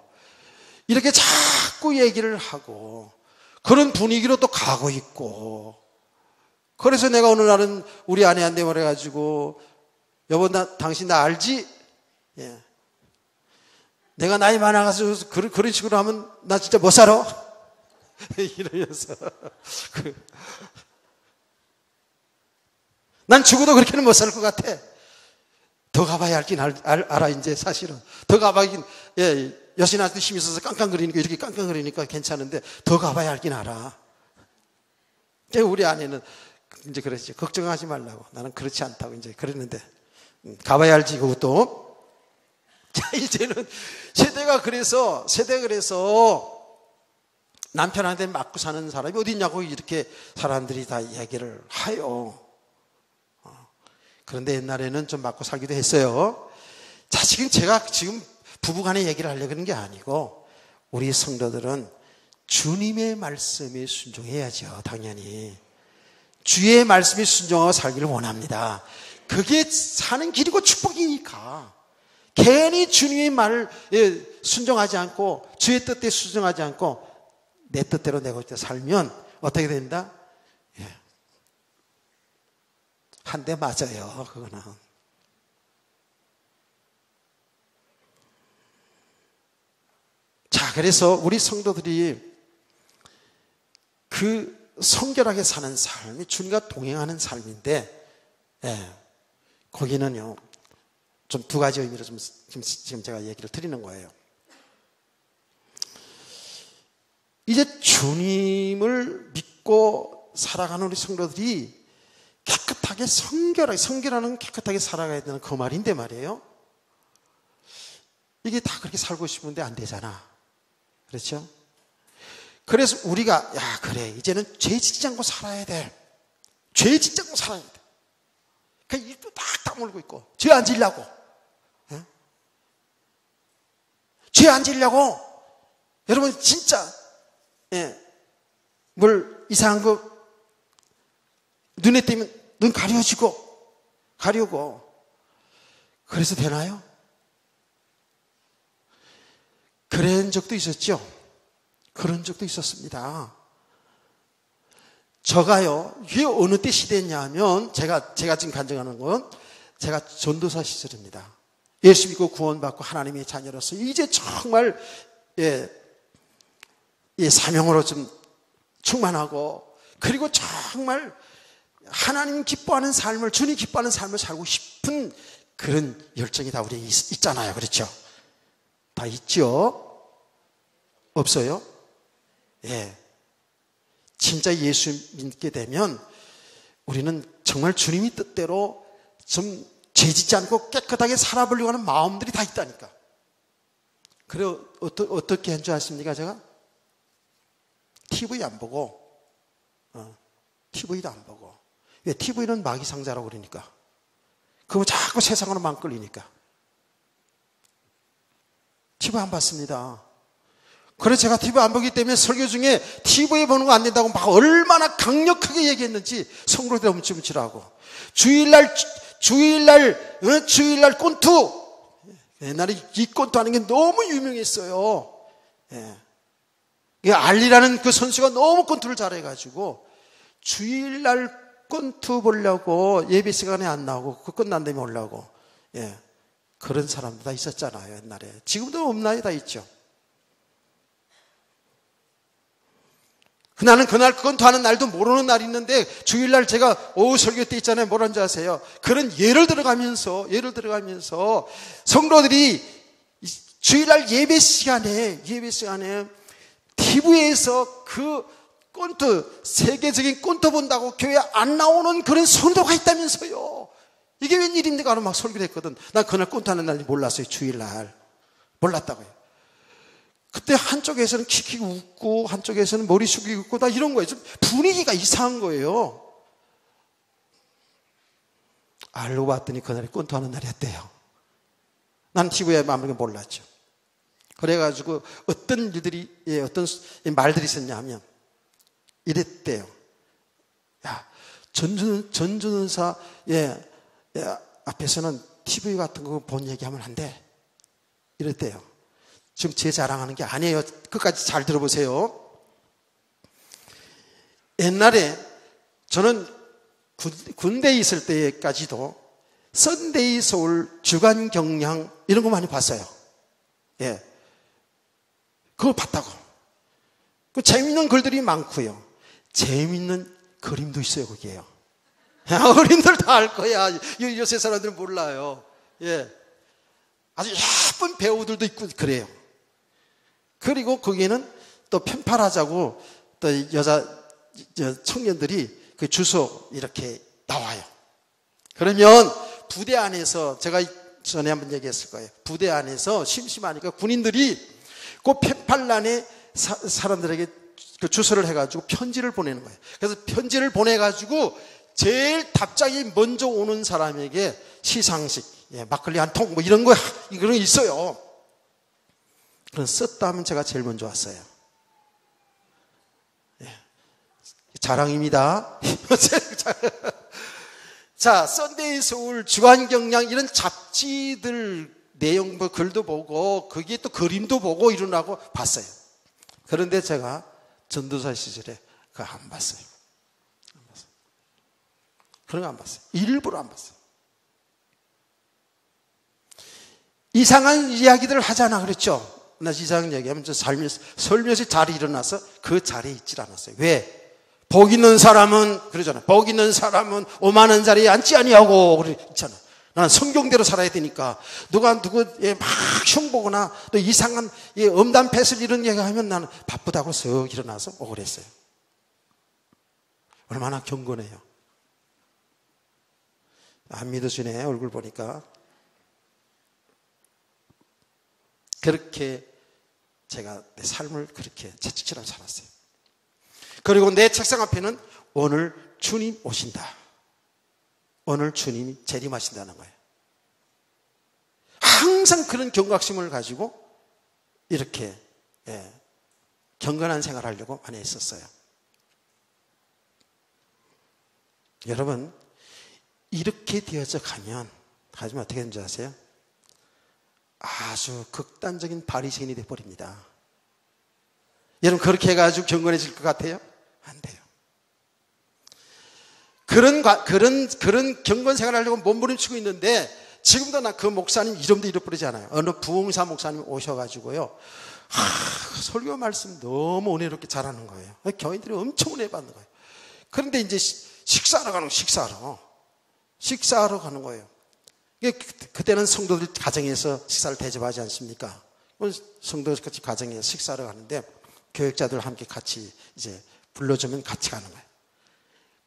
이렇게 자꾸 얘기를 하고 그런 분위기로 또 가고 있고, 그래서 내가 어느 날은 우리 아내한테 말해가지고, 여보, 당신 나 알지? 내가 나이 많아가지고 그런 식으로 하면 나 진짜 못 살아? 이러면서 난 죽어도 그렇게는 못 살 것 같아. 더 가봐야 알긴 알아. 이제 사실은 더 가봐야긴, 여신한테 힘이 있어서 깡깡거리니까, 이렇게 깡깡거리니까 괜찮은데 더 가봐야 알긴 알아. 우리 아내는 이제 그랬지. 걱정하지 말라고. 나는 그렇지 않다고 이제 그랬는데, 가봐야 알지 그것도. 자, 이제는 세대가 그래서 남편한테 맞고 사는 사람이 어디 있냐고 이렇게 사람들이 다 이야기를 해요. 그런데 옛날에는 좀 맞고 살기도 했어요. 자, 제가 부부간의 얘기를 하려고 하는 게 아니고, 우리 성도들은 주님의 말씀에 순종해야죠. 당연히 주의 말씀에 순종하고 살기를 원합니다. 그게 사는 길이고 축복이니까. 괜히 주님의 말을 순종하지 않고 주의 뜻에 순종하지 않고 내 뜻대로 내고 살면 어떻게 된다? 한 대 맞아요. 그거는. 자, 그래서 우리 성도들이 그 성결하게 사는 삶이 주님과 동행하는 삶인데, 거기는요 좀 두 가지 의미로 지금 제가 얘기를 드리는 거예요. 이제 주님을 믿고 살아가는 우리 성도들이 깨끗하게 성결하는 깨끗하게 살아가야 되는 그 말인데 말이에요. 이게 다 그렇게 살고 싶은데 안 되잖아. 그렇죠? 그래서 우리가 그래 이제는 죄 짓지 않고 살아야 돼. 죄 짓지 않고 살아야 돼. 그냥 입도 딱 다물고 있고 죄 안 지려고. 죄 안 지려고. 여러분 진짜 뭘 이상한 거 눈에 띄면 눈 가려고 그래서 되나요? 그런 적도 있었죠. 그런 적도 있었습니다. 저가요, 이게 어느 때 시대였냐 하면, 제가 지금 간증하는 건, 제가 전도사 시절입니다. 예수 믿고 구원받고 하나님의 자녀로서, 이제 정말, 사명으로 좀 충만하고, 그리고 정말 하나님 기뻐하는 삶을, 주님 기뻐하는 삶을 살고 싶은 그런 열정이 다 우리에 있잖아요. 그렇죠? 다 있죠? 없어요? 예. 진짜 예수 믿게 되면 우리는 정말 주님이 뜻대로 좀 죄짓지 않고 깨끗하게 살아보려고 하는 마음들이 다 있다니까. 그래, 어떻게 한 줄 아십니까, 제가? TV 안 보고, TV도 안 보고. 왜? TV는 마귀 상자라고 그러니까. 그거 자꾸 세상으로만 끌리니까. TV 안 봤습니다. 그래서 제가 TV 안 보기 때문에 설교 중에 TV에 보는 거 안 된다고 막 얼마나 강력하게 얘기했는지 성도들 움찔움찔하고 주일날 꼰투 옛날에 이 꼰투 하는 게 너무 유명했어요. 알리라는 그 선수가 너무 꼰투를 잘해가지고 주일날 꼰투 보려고 예배 시간에 안 나오고 그 끝난 다음에 오려고 그런 사람도 다 있었잖아요. 옛날에. 지금도 없나요? 다 있죠. 나는 그날 꼰투하는 날도 모르는 날이 있는데 주일날 제가 오후 설교 때 있잖아요. 뭐라는지 아세요? 그런 예를 들어가면서 성도들이 주일날 예배 시간에 TV에서 그 꼰투, 세계적인 꼰투 본다고 교회 안 나오는 그런 성도가 있다면서요. 이게 웬일입니까? 막 설교를 했거든. 난 그날 꼰투하는 날이 몰랐어요. 주일날. 몰랐다고요. 그때 한쪽에서는 킥킥 웃고 한쪽에서는 머리 숙이고 웃고 다 이런 거예요. 좀 분위기가 이상한 거예요. 알고 봤더니 그날이 꼰투하는 날이었대요. 난 TV에 아무런 몰랐죠. 그래가지고 어떤 말들이 있었냐면 이랬대요. 야, 전준사 앞에서는 TV 같은 거 본 얘기하면 안 돼. 이랬대요. 지금 제 자랑하는 게 아니에요. 끝까지 잘 들어보세요. 옛날에 저는 군대에 있을 때까지도 선데이 서울 주간 경향 이런 거 많이 봤어요. 그걸 봤다고. 그 재밌는 글들이 많고요. 재밌는 그림도 있어요, 거기에요. 어린들 다 알 거야. 요새 사람들은 몰라요. 아주 예쁜 배우들도 있고 그래요. 그리고 거기에는 또 편팔하자고 또 여자 청년들이 그 주소 이렇게 나와요. 그러면 부대 안에서 제가 전에 한번 얘기했을 거예요. 부대 안에서 심심하니까 군인들이 그 편팔란에 사람들에게 그 주소를 해가지고 편지를 보내는 거예요. 그래서 편지를 보내가지고 제일 답장이 먼저 오는 사람에게 시상식, 막걸리 한 통 뭐 이런 거 있어요. 그런 썼다 하면 제가 제일 먼저 왔어요. 자랑입니다. 자, 썬데이 서울, 주간경향 이런 잡지들 내용 글도 보고 거기에 또 그림도 보고 이러라고 봤어요. 그런데 제가 전도사 시절에 그거 안 봤어요. 그런 거 안 봤어요. 일부러 안 봤어요. 이상한 이야기들을 하잖아, 그랬죠? 나 이상한 얘기하면 저 살며시 자리에 일어나서 그 자리에 있질 않았어요. 왜? 복 있는 사람은 그러잖아. 복 있는 사람은 오만한 자리에 앉지 아니하고 그러잖아. 나는 성경대로 살아야 되니까 누구 막 흉보거나 또 이상한 음담 패슬 이런 얘기하면 나는 바쁘다고 쓱 일어나서 그랬어요. 얼마나 경건해요. 안 믿으시네, 얼굴 보니까. 그렇게 제가 내 삶을 그렇게 채찍질하고 살았어요. 그리고 내 책상 앞에는 오늘 주님 오신다. 오늘 주님이 재림하신다는 거예요. 항상 그런 경각심을 가지고 이렇게 경건한 생활을 하려고 많이 했었어요. 여러분, 이렇게 되어져 가면 하지만 어떻게 되는지 아세요? 아주 극단적인 바리새인이 되어버립니다. 여러분, 그렇게 해가지고 경건해질 것 같아요? 안 돼요. 그런 경건 생활을 하려고 몸부림치고 있는데, 지금도 나 그 목사님 이름도 잃어버리지 않아요. 어느 부흥사 목사님 오셔가지고요, 설교 말씀 너무 은혜롭게 잘하는 거예요. 교인들이 엄청 은혜 받는 거예요. 그런데 이제 식사하러 가는 거예요. 그때는 성도들 가정에서 식사를 대접하지 않습니까? 성도들 같이 가정에서 식사하러 가는데, 교육자들 함께 같이 이제 불러주면 같이 가는 거예요.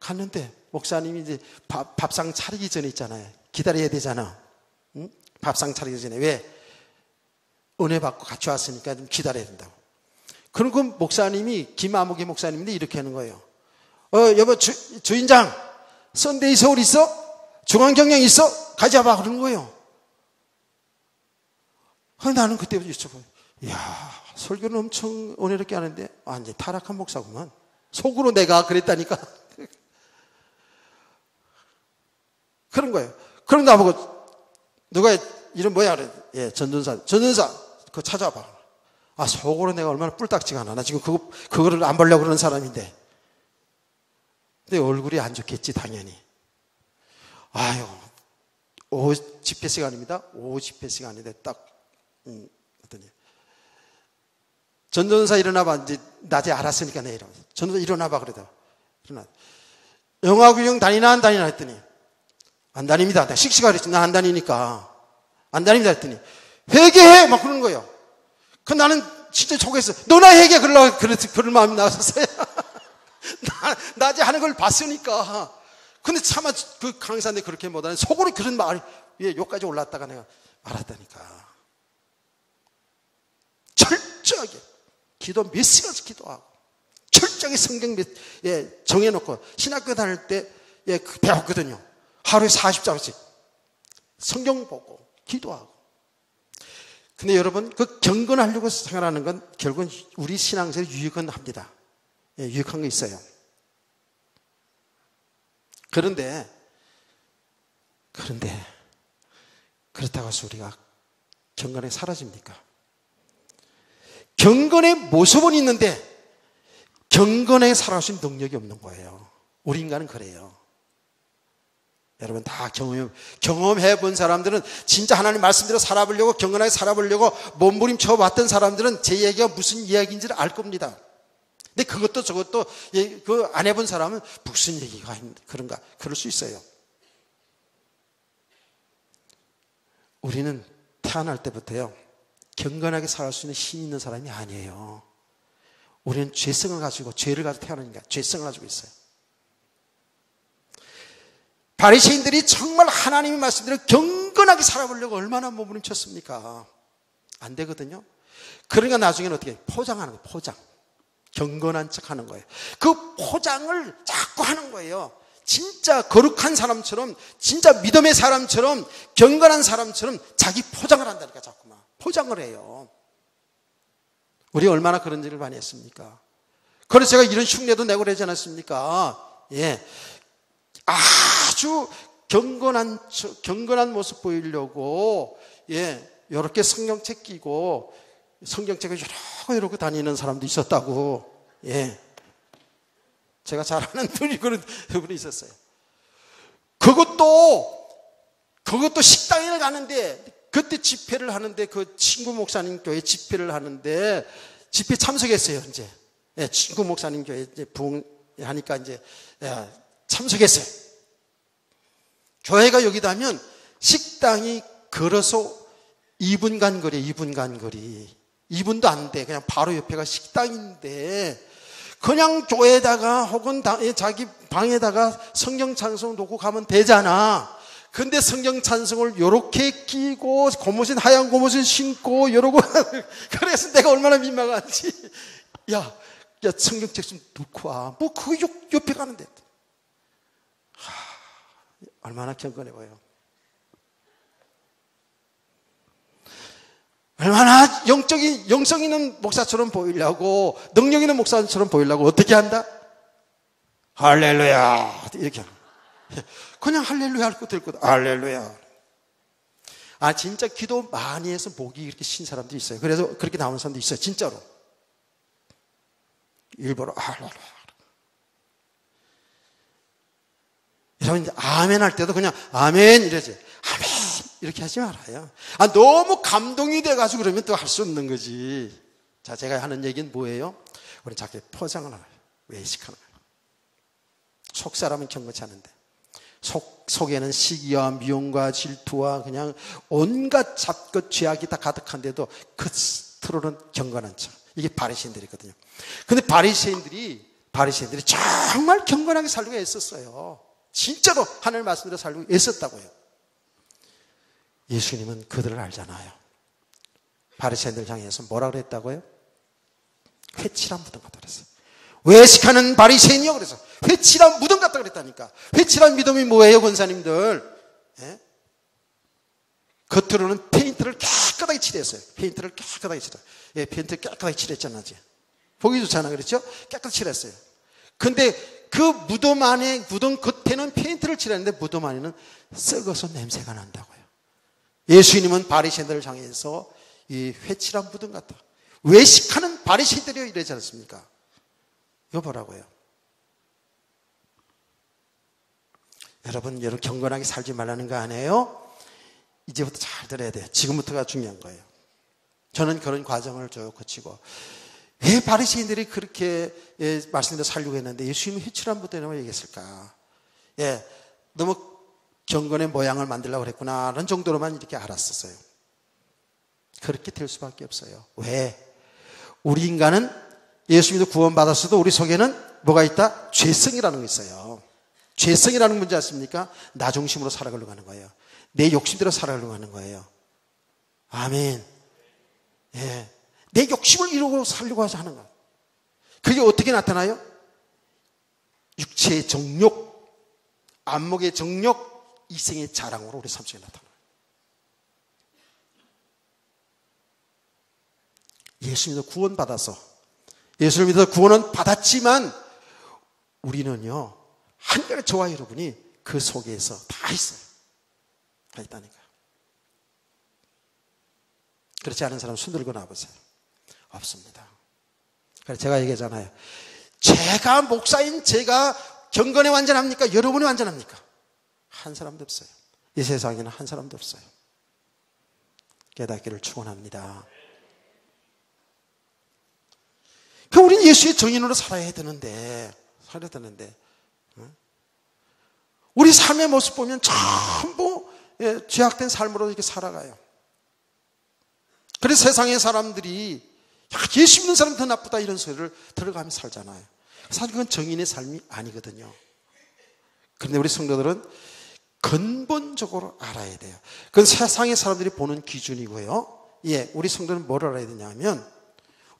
갔는데 목사님이 이제 밥상 차리기 전에 있잖아요. 기다려야 되잖아. 응? 밥상 차리기 전에. 왜? 은혜 받고 같이 왔으니까 좀 기다려야 된다고. 그리고 목사님이, 김아무개 목사님인데 이렇게 하는 거예요. 여보, 주인장, 썬데이 서울 있어? 중앙경영 있어? 가져와봐. 그러는 거예요. 나는 그때부터 여쭤봐요. 이야, 설교는 엄청 은혜롭게 하는데, 이제 타락한 목사구만. 속으로 내가 그랬다니까. 그런 거예요. 그럼 나보고, 누가 이름 뭐야? 그래. 전전사, 그거 찾아봐. 속으로 내가 얼마나 뿔딱지가 않아. 나 지금 그거를 안 보려고 그러는 사람인데. 근데 얼굴이 안 좋겠지, 당연히. 오후 집회 시간입니다. 오후 집회 시간인데 딱, 어떠니. 전전사 일어나봐. 이제 낮에 알았으니까 내일. 전전사 일어나봐. 그러다. 일어나. 영화구경 다니나 안 다니나 했더니, 안 다닙니다. 내가 씩씩하게 그랬지. 나 안 다니니까. 안 다닙니다. 했더니, 회개해! 막 그러는 거예요. 나는 진짜 속에서, 너나 회개! 그럴 마음이 나왔었어요. 낮에 하는 걸 봤으니까. 근데 차마 그 강사인데 그렇게 못하는 속으로 그런 말이, 여기까지 올랐다가 내가 말았다니까. 철저하게 기도 몇 시간씩 기도하고, 철저하게 성경 정해놓고, 신학교 다닐 때 배웠거든요. 하루에 40장씩 성경 보고 기도하고. 근데 여러분, 그 경건하려고 생각하는 건 결국은 우리 신앙생활에 유익은 합니다. 유익한 거 있어요. 그런데 그렇다고 해서 우리가 경건에 사라집니까? 경건의 모습은 있는데 경건에 살아갈 수 있는 능력이 없는 거예요. 우리 인간은 그래요. 여러분 다 경험해 본 사람들은, 진짜 하나님 말씀대로 살아보려고, 경건하게 살아보려고 몸부림쳐 봤던 사람들은 제 얘기가 무슨 이야기인지를 알 겁니다. 근데 그것도 저것도 안 해본 사람은 무슨 얘기가 그런가, 그럴 수 있어요. 우리는 태어날 때부터요, 경건하게 살아갈 수 있는 힘이 있는 사람이 아니에요. 우리는 죄성을 가지고, 죄를 가지고 태어나니까 죄성을 가지고 있어요. 바리새인들이 정말 하나님의 말씀대로 경건하게 살아보려고 얼마나 몸부림쳤습니까? 안 되거든요. 그러니까 나중에는 어떻게 해요? 포장하는 거예요. 포장. 경건한 척 하는 거예요. 그 포장을 자꾸 하는 거예요. 진짜 거룩한 사람처럼, 진짜 믿음의 사람처럼, 경건한 사람처럼 자기 포장을 한다니까. 자꾸만 포장을 해요. 우리 얼마나 그런 일을 많이 했습니까? 그래서 제가 이런 흉내도 내고 그러지 않았습니까? 아주 경건한 모습 보이려고, 이렇게 성경책 끼고, 성경책을 이러고 다니는 사람도 있었다고, 제가 잘 아는 분이 그런 분이 있었어요. 그것도 식당에 가는데, 그때 집회를 하는데, 그 친구 목사님 교회 집회를 하는데, 집회 참석했어요, 이제. 친구 목사님 교회 이제 부흥하니까 이제, 참석했어요. 교회가 여기다 하면 식당이 걸어서 2분간 거리, 2분간 거리. 2분도 안 돼. 그냥 바로 옆에가 식당인데, 그냥 교회에다가 혹은 자기 방에다가 성경 찬송 놓고 가면 되잖아. 근데 성경 찬송을 요렇게 끼고 고무신 하얀 고무신 신고 요러고 그래서 내가 얼마나 민망한지. 야 성경책 좀 놓고 와. 뭐 그거 옆에 가는데. 얼마나 경건해 보여요. 얼마나 영성 있는 목사처럼 보이려고, 능력 있는 목사처럼 보이려고 어떻게 한다? 할렐루야 이렇게 하는. 그냥 할렐루야 할 것도 있고 할렐루야. 진짜 기도 많이 해서 목이 이렇게 쉰 사람도 있어요. 그래서 그렇게 나오는 사람도 있어요. 진짜로 일부러 할렐루야. 여러분 이제 아멘 할 때도 그냥 아멘 이러지. 아멘 이렇게 하지 말아요. 너무 감동이 돼가지고 그러면 또 할 수 없는 거지. 자, 제가 하는 얘기는 뭐예요? 우리 자꾸 포장을 하는 거예요. 외식하는 거예요. 속 사람은 경건치 않은데 속에는 시기와 미움과 질투와 그냥 온갖 잡것 죄악이 다 가득한데도 그 스스로는 경건한 척. 이게 바리새인들이거든요. 근데 바리새인들이 정말 경건하게 살려고 애썼어요. 진짜로 하늘 말씀대로 살려고 애썼다고요. 예수님은 그들을 알잖아요. 바리새인들 향해서 뭐라 그랬다고요? 회칠한 무덤 같다 그랬어요. 외식하는 바리새인이요 그래서 회칠한 무덤 같다 그랬다니까. 회칠한 무덤이 뭐예요, 권사님들? 예? 겉으로는 페인트를 깨끗하게 칠했어요. 페인트를 깨끗하게 칠했잖아. 보기 좋잖아, 그렇죠? 깨끗하게 칠했어요. 근데 그 무덤 겉에는 페인트를 칠했는데 무덤 안에는 썩어서 냄새가 난다고요. 예수님은 바리새인들을 향해서 이 회칠한 무덤 같다. 외식하는 바리새인들이요 이러지 않습니까? 이거 보라고요. 여러분 경건하게 살지 말라는 거 아니에요? 이제부터 잘 들어야 돼요. 지금부터가 중요한 거예요. 저는 그런 과정을 쭉 거치고 왜 바리새인들이 그렇게 말씀대로 살려고 했는데 예수님이 회칠한 무덤이라고 얘기했을까? 너무 경건의 모양을 만들려고 그랬구나라는 정도로만 이렇게 알았었어요. 그렇게 될 수밖에 없어요. 왜? 우리 인간은 예수님도 구원받았어도 우리 속에는 뭐가 있다? 죄성이라는 게 있어요. 죄성이라는 문제 아십니까? 나 중심으로 살아가려고 하는 거예요. 내 욕심대로 살아가려고 하는 거예요. 아멘. 내 욕심을 이루고 살려고 하는 거예요. 그게 어떻게 나타나요? 육체의 정욕, 안목의 정욕, 이생의 자랑으로 우리 삶 속에 나타나요. 예수님도 구원받아서 예수를 믿어서 구원은 받았지만 우리는요 한결에 저와 여러분이 그 속에서 다 있어요. 다 있다니까요. 그렇지 않은 사람 손 들고 나와보세요. 없습니다. 그래서 제가 얘기하잖아요. 제가 목사인 제가 경건에 완전합니까? 여러분이 완전합니까? 한 사람도 없어요. 이 세상에는 한 사람도 없어요. 깨닫기를 축원합니다. 우리는 예수의 정인으로 살아야 되는데 우리 삶의 모습 보면 전부 죄악된 삶으로 이렇게 살아가요. 그래서 세상의 사람들이 예수 믿는 사람 더 나쁘다 이런 소리를 들어가며 살잖아요. 사실 그건 정인의 삶이 아니거든요. 그런데 우리 성도들은 근본적으로 알아야 돼요. 그건 세상의 사람들이 보는 기준이고요. 우리 성도는 뭘 알아야 되냐면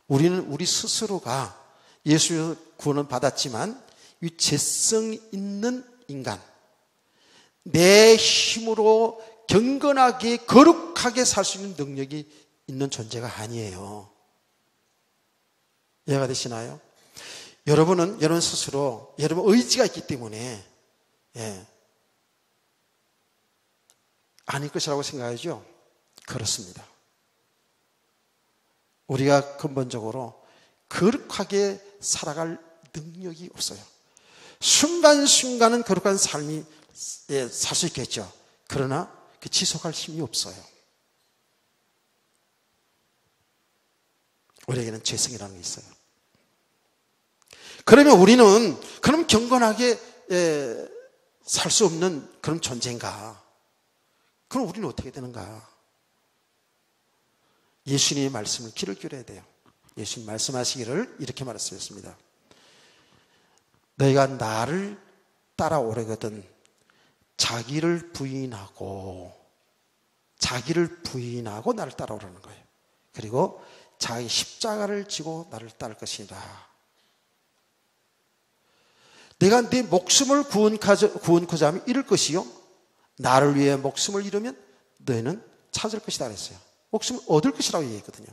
우리는 우리 스스로가 예수의 구원은 받았지만 이 죄성 있는 인간, 내 힘으로 경건하게 거룩하게 살 수 있는 능력이 있는 존재가 아니에요. 이해가 되시나요? 여러분은 여러분 스스로 여러분 의지가 있기 때문에 아닐 것이라고 생각하죠? 그렇습니다. 우리가 근본적으로 거룩하게 살아갈 능력이 없어요. 순간순간은 거룩한 삶이 살 수 있겠죠. 그러나 그 지속할 힘이 없어요. 우리에게는 죄성이라는 게 있어요. 그러면 우리는 그럼 경건하게 살 수 없는 그런 존재인가? 그럼 우리는 어떻게 되는가? 예수님의 말씀을 귀를 기울여야 돼요. 예수님 말씀하시기를 이렇게 말씀하셨습니다. 너희가 나를 따라오려거든 자기를 부인하고 나를 따라오라는 거예요. 그리고 자기 십자가를 지고 나를 따를 것이라. 내가 내 목숨을 구원코자 하면 잃을 것이요 나를 위해 목숨을 잃으면 너희는 찾을 것이다 그랬어요. 목숨을 얻을 것이라고 얘기했거든요.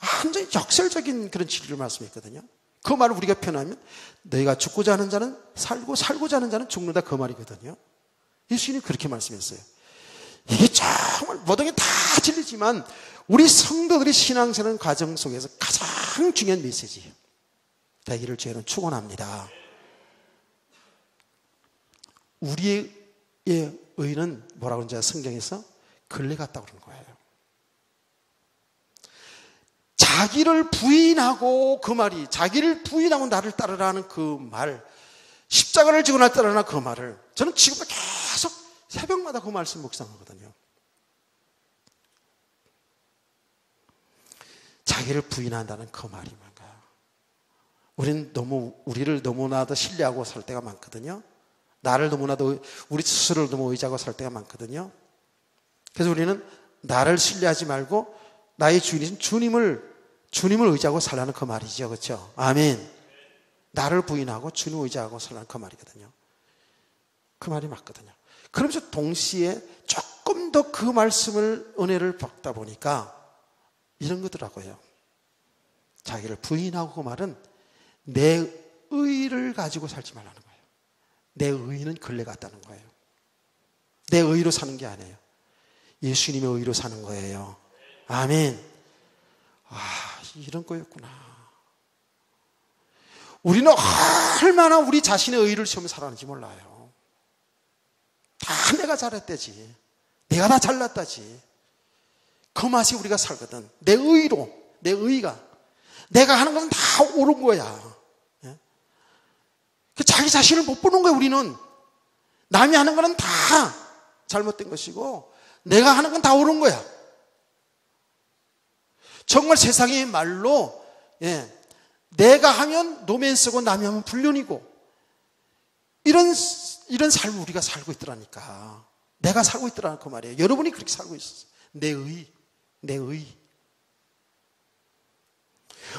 완전히 역설적인 그런 진리를 말씀했거든요. 그 말을 우리가 표현하면 너희가 죽고자 하는 자는 살고 살고자 하는 자는 죽는다, 그 말이거든요. 예수님이 그렇게 말씀했어요. 이게 정말 모든 게 다 진리지만 우리 성도들이 신앙생활 과정 속에서 가장 중요한 메시지예요. 되기를 주의는 축원합니다. 우리의 의는 뭐라고 그러는지 성경에서 근래 같다고 그러는 거예요. 자기를 부인하고, 그 말이 자기를 부인하고 나를 따르라는 그 말, 십자가를 지고 나를 따르라는 그 말을 저는 지금도 계속 새벽마다 그 말씀 묵상하거든요. 자기를 부인한다는 그 말이 뭔가요? 우리를 너무나도 신뢰하고 살 때가 많거든요. 나를 너무나도, 우리 스스로를 너무 의지하고 살 때가 많거든요. 그래서 우리는 나를 신뢰하지 말고 나의 주인이신 주님을 의지하고 살라는 그 말이죠. 그렇죠? 아멘. 나를 부인하고 주님을 의지하고 살라는 그 말이거든요. 그 말이 맞거든요. 그러면서 동시에 조금 더 그 말씀을, 은혜를 받다 보니까 이런 거더라고요. 자기를 부인하고, 그 말은 내 의를 가지고 살지 말라는 거예요. 내 의는 근래 같다는 거예요. 내 의로 사는 게 아니에요. 예수님의 의로 사는 거예요. 아멘. 이런 거였구나. 우리는 얼마나 우리 자신의 의를 시험에 살았는지 몰라요. 다 내가 잘했다지, 내가 다 잘났다지, 그 맛이 우리가 살거든. 내 의로, 내 의가, 내가 하는 건 다 옳은 거야. 자기 자신을 못 보는 거야. 우리는 남이 하는 거는 다 잘못된 것이고 내가 하는 건 다 옳은 거야. 정말 세상의 말로 내가 하면 노맨스고 남이 하면 불륜이고, 이런 삶을 우리가 살고 있더라니까. 내가 살고 있더라는 그 말이에요. 여러분이 그렇게 살고 있었어요. 내 의.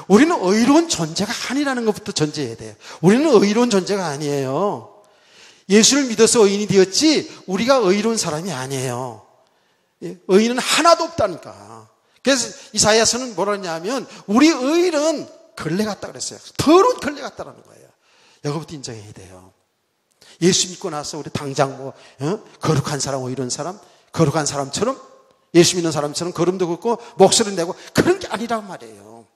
우리는 의로운 존재가 아니라는 것부터 전제해야 돼요. 우리는 의로운 존재가 아니에요. 예수를 믿어서 의인이 되었지 우리가 의로운 사람이 아니에요. 의인은 하나도 없다니까. 그래서 이사야서는 뭐라 했냐면 우리 의인은 걸레 같다 그랬어요. 더러운 걸레 같다라는 거예요. 이거부터 인정해야 돼요. 예수 믿고 나서 우리 당장 거룩한 사람, 의로운 사람, 거룩한 사람처럼, 예수 믿는 사람처럼 걸음도 걷고 목소리 내고 그런 게 아니란 말이에요.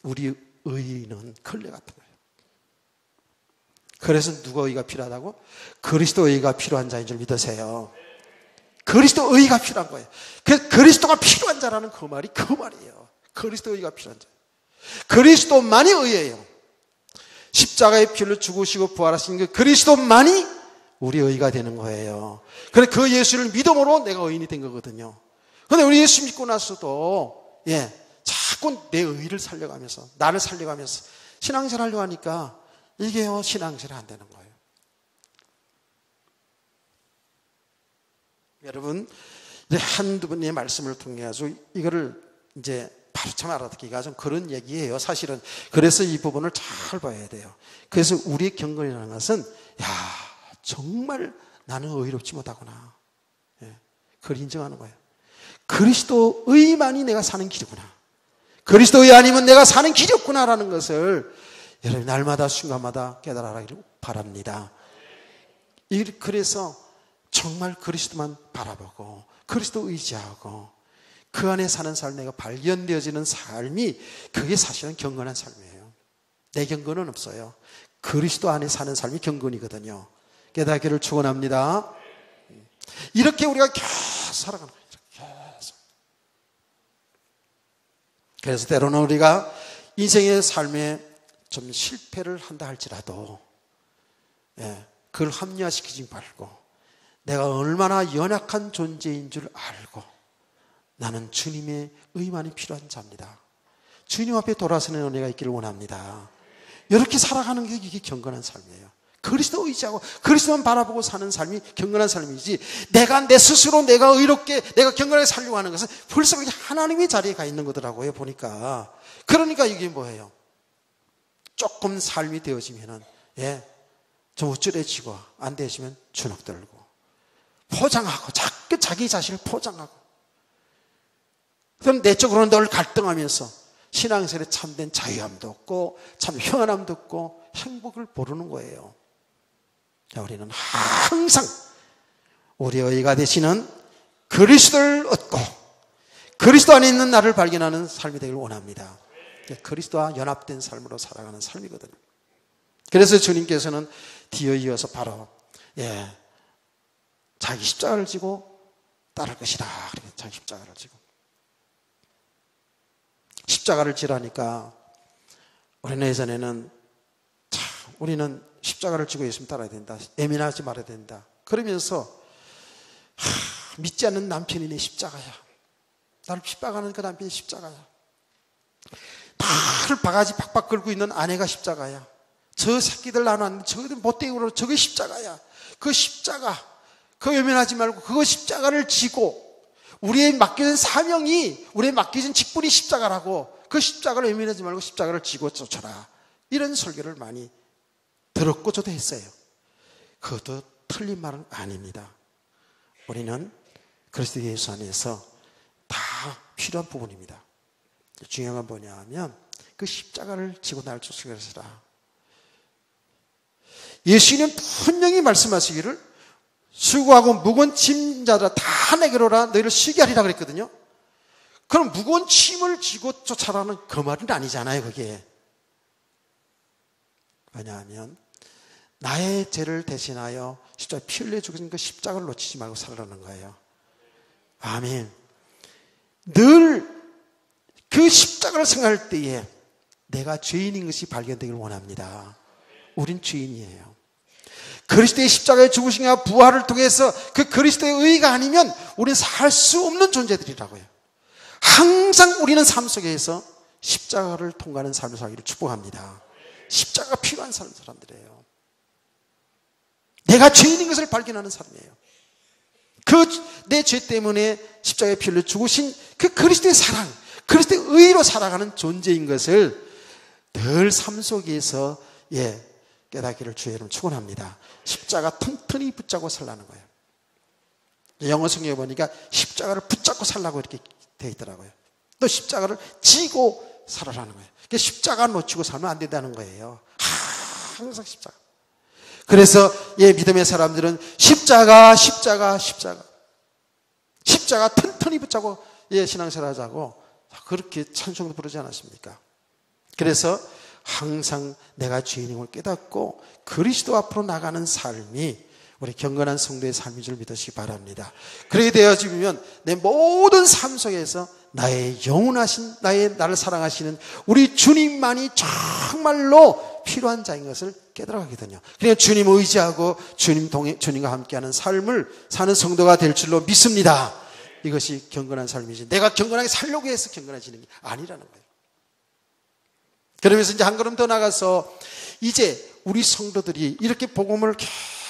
우리 의인은 걸레 같은 거예요. 그래서 누가 의가 필요하다고? 그리스도 의가 필요한 자인 줄 믿으세요. 그리스도 의가 필요한 거예요. 그리스도가 필요한 자라는 그 말이에요. 그리스도 의가 필요한 자. 그리스도만이 의예요. 십자가의 피를 죽으시고 부활하신 그 그리스도만이 우리 의가 되는 거예요. 그래, 그 예수를 믿음으로 내가 의인이 된 거거든요. 그런데 우리 예수 믿고 나서도 자꾸 내 의를 살려가면서, 나를 살려가면서 신앙생활 하려고 하니까 이게요, 신앙생활이 안 되는 거예요. 여러분, 한두 번의 말씀을 통해 가지고 이거를 이제 바로참 알아듣기가 좀 그런 얘기예요, 사실은. 그래서 이 부분을 잘 봐야 돼요. 그래서 우리의 경건이라는 것은, 정말 나는 의롭지 못하구나. 그걸 인정하는 거예요. 그리스도의만이 내가 사는 길이구나. 그리스도의 아니면 내가 사는 길이 없구나라는 것을 여러분 날마다 순간마다 깨달아라기를 바랍니다. 그래서 정말 그리스도만 바라보고 그리스도 의지하고 그 안에 사는 삶, 내가 발견되어지는 삶이, 그게 사실은 경건한 삶이에요. 내 경건은 없어요. 그리스도 안에 사는 삶이 경건이거든요. 깨닫기를 축원합니다. 이렇게 우리가 계속 살아가는 거예요. 계속. 그래서 때로는 우리가 인생의 삶에 좀 실패를 한다 할지라도 그걸 합리화시키지 말고 내가 얼마나 연약한 존재인 줄 알고 나는 주님의 의만이 필요한 자입니다. 주님 앞에 돌아서는 은혜가 있기를 원합니다. 이렇게 살아가는 게 이게 경건한 삶이에요. 그리스도 의지하고 그리스도만 바라보고 사는 삶이 경건한 삶이지, 내가 내 스스로 내가 의롭게 내가 경건하게 살려고 하는 것은 벌써 그냥 하나님의 자리에 가 있는 거더라고요, 보니까. 그러니까 이게 뭐예요? 조금 삶이 되어지면은 좀 우쭐해지고 안 되어지면 주눅 들고 포장하고 자기 자신을 포장하고, 그럼 내적으로는 늘 갈등하면서 신앙생활에 참된 자유함도 없고 참 평안함도 없고 행복을 모르는 거예요. 우리는 항상 우리의 의가 되시는 그리스도를 얻고 그리스도 안에 있는 나를 발견하는 삶이 되길 원합니다. 그리스도와 연합된 삶으로 살아가는 삶이거든요. 그래서 주님께서는 뒤에 이어서 바로 자기 십자가를 지고 따를 것이다. 자기 십자가를 지고. 십자가를 지라니까 우리는 예전에는 우리는 십자가를 지고 예수님 따라야 된다, 예민하지 말아야 된다 그러면서 믿지 않는 남편이 내 십자가야, 나를 핍박하는 그 남편이 십자가야, 나를 바가지 팍팍 긁고 있는 아내가 십자가야, 저 새끼들 나눠놨는데 저들 못되고 저게 십자가야. 그 십자가 그거 예민하지 말고 그거 십자가를 지고, 우리의 맡겨진 사명이, 우리의 맡겨진 직분이 십자가라고, 그 십자가를 예민하지 말고 십자가를 지고 쫓아라. 이런 설교를 많이 들었고 저도 했어요. 그것도 틀린 말은 아닙니다. 우리는 그리스도 예수 안에서 다 필요한 부분입니다. 중요한 건 뭐냐 하면 그 십자가를 지고 나를 쫓아가시라. 예수님 분명히 말씀하시기를 수고하고 무거운 짐자들아 다 내게로 오라, 너희를 쉬게 하리라 그랬거든요. 그럼 무거운 짐을 지고 쫓아라는 그 말은 아니잖아요. 그게 왜냐하면 나의 죄를 대신하여 십자가에 피 흘려 죽으신 그 십자가를 놓치지 말고 살아라는 거예요. 아멘. 늘 그 십자가를 생각할 때에 내가 죄인인 것이 발견되기를 원합니다. 우린 죄인이에요. 그리스도의 십자가에 죽으심과 부활을 통해서 그 그리스도의 의가 아니면 우리는 살 수 없는 존재들이라고요. 항상 우리는 삶 속에서 십자가를 통과하는 삶을 살기를 축복합니다. 십자가가 필요한 사람들이에요. 내가 죄인인 것을 발견하는 삶이에요. 그 내 죄 때문에 십자가에 피 흘려 죽으신 그 그리스도의 사랑, 그리스도의 의로 살아가는 존재인 것을 늘 삶 속에서 깨닫기를 주의 이름으로 축원합니다. 십자가 튼튼히 붙잡고 살라는 거예요. 영어 성경에 보니까 십자가를 붙잡고 살라고 이렇게 되어 있더라고요. 또 십자가를 지고 살아라는 거예요. 그러니까 십자가 놓치고 살면 안 된다는 거예요. 항상 십자가. 그래서 믿음의 사람들은 십자가 튼튼히 붙잡고 신앙생활 하자고 그렇게 찬송도 부르지 않았습니까? 그래서 항상 내가 죄인인 걸 깨닫고 그리스도 앞으로 나가는 삶이 우리 경건한 성도의 삶인 줄 믿으시기 바랍니다. 그렇게 되어지면 내 모든 삶 속에서 나의 영원하신 나를 사랑하시는 우리 주님만이 정말로 필요한 자인 것을 깨달아가거든요. 그러니까 주님 의지하고 주님과 함께하는 삶을 사는 성도가 될 줄로 믿습니다. 이것이 경건한 삶이지, 내가 경건하게 살려고 해서 경건해지는 게 아니라는 거예요. 그러면서 이제 한 걸음 더 나가서 이제 우리 성도들이 이렇게 복음을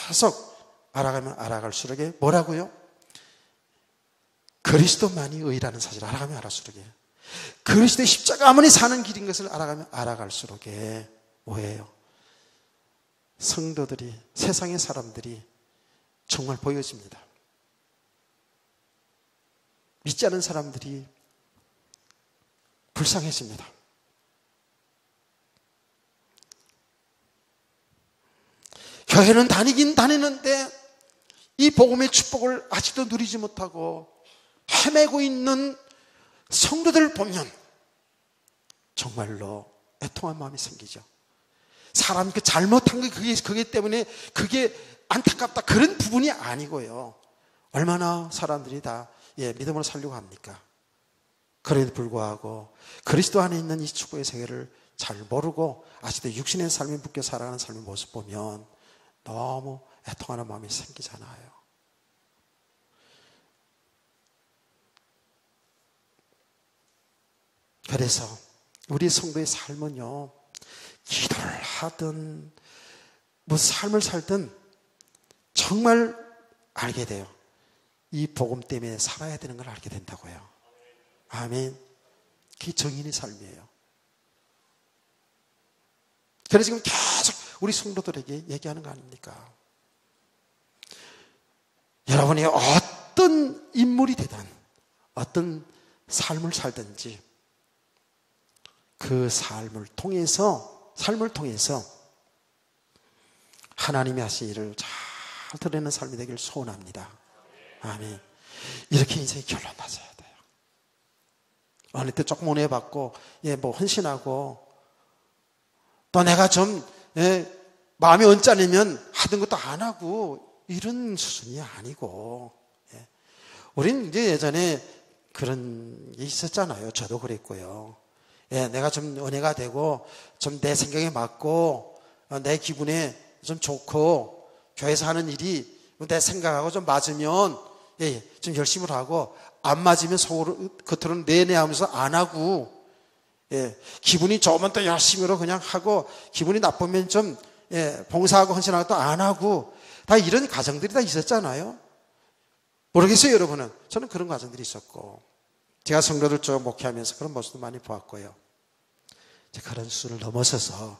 계속 알아가면 알아갈수록 뭐라고요? 그리스도만이 의라는 사실을 알아가면 알아갈수록 그리스도의 십자가만이 사는 길인 것을 알아가면 알아갈수록 뭐예요? 성도들이, 세상의 사람들이 정말 보여집니다. 믿지 않은 사람들이 불쌍해집니다. 교회는 다니긴 다니는데 이 복음의 축복을 아직도 누리지 못하고 헤매고 있는 성도들을 보면 정말로 애통한 마음이 생기죠. 사람이 그 잘못한 게 그게 때문에 그게 안타깝다 그런 부분이 아니고요. 얼마나 사람들이 다 믿음으로 살려고 합니까? 그래도 불구하고 그리스도 안에 있는 이 축복의 세계를 잘 모르고 아직도 육신의 삶에 묶여 살아가는 삶의 모습 보면 너무 애통하는 마음이 생기잖아요. 그래서 우리 성도의 삶은요, 기도를 하든 무슨 삶을 살든 정말 알게 돼요. 이 복음 때문에 살아야 되는 걸 알게 된다고요. 아멘. 그게 정인의 삶이에요. 그래서 지금 계속 우리 성도들에게 얘기하는 거 아닙니까? 여러분이 어떤 인물이 되든 어떤 삶을 살든지 그 삶을 통해서 하나님이 하신 일을 잘 드러내는 삶이 되길 소원합니다. 아멘. 이렇게 인생이 결론 나서야 돼요. 어느 때 조금 은혜 받고 헌신하고 또 내가 좀 마음이 언짢으면 하던 것도 안 하고 이런 수준이 아니고, 우리는 이제 예전에 그런 게 있었잖아요. 저도 그랬고요. 내가 좀 은혜가 되고 좀 내 생각에 맞고 내 기분에 좀 좋고 교회에서 하는 일이 내 생각하고 좀 맞으면 좀 열심히 하고, 안 맞으면 속으로 겉으로는 내내 하면서 안 하고, 기분이 좋으면 또 열심히로 그냥 하고, 기분이 나쁘면 좀 봉사하고 헌신하고 또 안 하고, 다 이런 가정들이 다 있었잖아요. 모르겠어요, 여러분은. 저는 그런 가정들이 있었고, 제가 성도들 쪽 목회하면서 그런 모습도 많이 보았고요. 그런 수를 넘어서서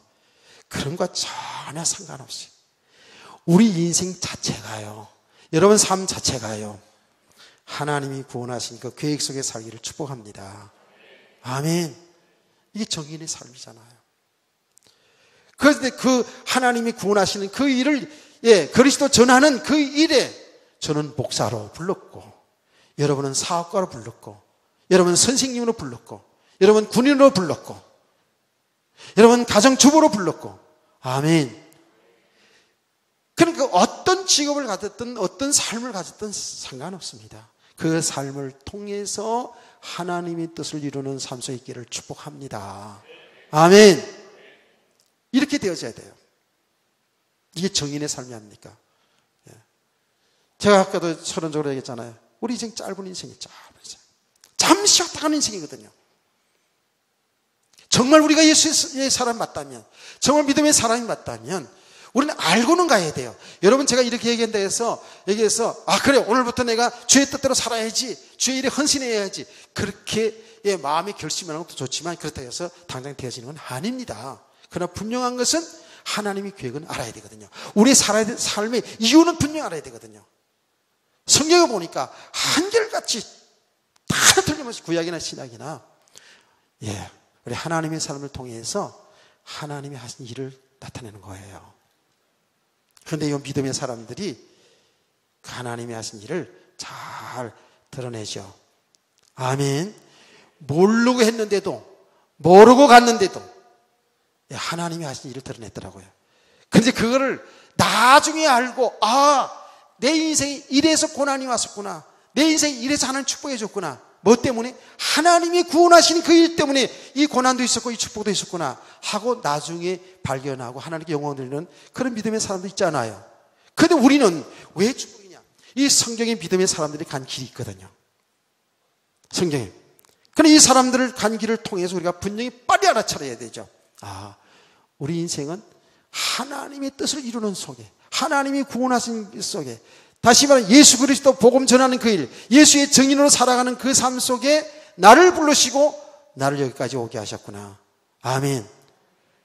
그런 것 전혀 상관없이 우리 인생 자체가요, 여러분 삶 자체가요, 하나님이 구원하신 그 계획 속에 살기를 축복합니다. 아멘. 이게 정인의 삶이잖아요. 그런데 그 하나님이 구원하시는 그 일을 그리스도 전하는 그 일에 저는 목사로 불렀고, 여러분은 사업가로 불렀고, 여러분은 선생님으로 불렀고, 여러분 군인으로 불렀고, 여러분 가정주부로 불렀고. 아멘. 그러니까 어떤 직업을 가졌든 어떤 삶을 가졌든 상관없습니다. 그 삶을 통해서 하나님의 뜻을 이루는 삶 속에 있기를 축복합니다. 아멘. 이렇게 되어져야 돼요. 이게 정인의 삶이 아닙니까? 제가 아까도 서론적으로 얘기했잖아요. 우리 인생 짧은 인생이 짧은 인생. 잠시 왔다 가는 인생이거든요. 정말 우리가 예수의 사람이 맞다면, 정말 믿음의 사람이 맞다면 우리는 알고는 가야 돼요. 여러분, 제가 이렇게 얘기한다 해서 그래, 오늘부터 내가 주의 뜻대로 살아야지, 주의 일에 헌신해야지, 그렇게 마음의 결심하는 것도 좋지만 그렇다고 해서 당장 되어지는 건 아닙니다. 그러나 분명한 것은 하나님의 계획은 알아야 되거든요. 우리의 살아야 될 삶의 이유는 분명히 알아야 되거든요. 성경에 보니까 한결같이 다 틀림없이 구약이나 신약이나 우리 하나님의 삶을 통해서 하나님이 하신 일을 나타내는 거예요. 그런데 이 믿음의 사람들이 그 하나님이 하신 일을 잘 드러내죠. 아멘. 모르고 했는데도, 모르고 갔는데도 하나님이 하신 일을 드러냈더라고요. 그런데 그거를 나중에 알고, 내 인생에 이래서 고난이 왔었구나, 내 인생에 이래서 하나님 축복해 줬구나. 뭐 때문에? 하나님이 구원하신 그 일 때문에 이 고난도 있었고 이 축복도 있었구나 하고 나중에 발견하고 하나님께 영광을 드리는 그런 믿음의 사람도 있잖아요. 그런데 우리는 왜 축복이냐? 이 성경의 믿음의 사람들이 간 길이 있거든요. 성경에. 그런데 이 사람들을 간 길을 통해서 우리가 분명히 빨리 알아차려야 되죠. 우리 인생은 하나님의 뜻을 이루는 속에, 하나님이 구원하신 속에, 다시 말해 예수 그리스도 복음 전하는 그 일, 예수의 증인으로 살아가는 그 삶 속에 나를 부르시고 나를 여기까지 오게 하셨구나. 아멘.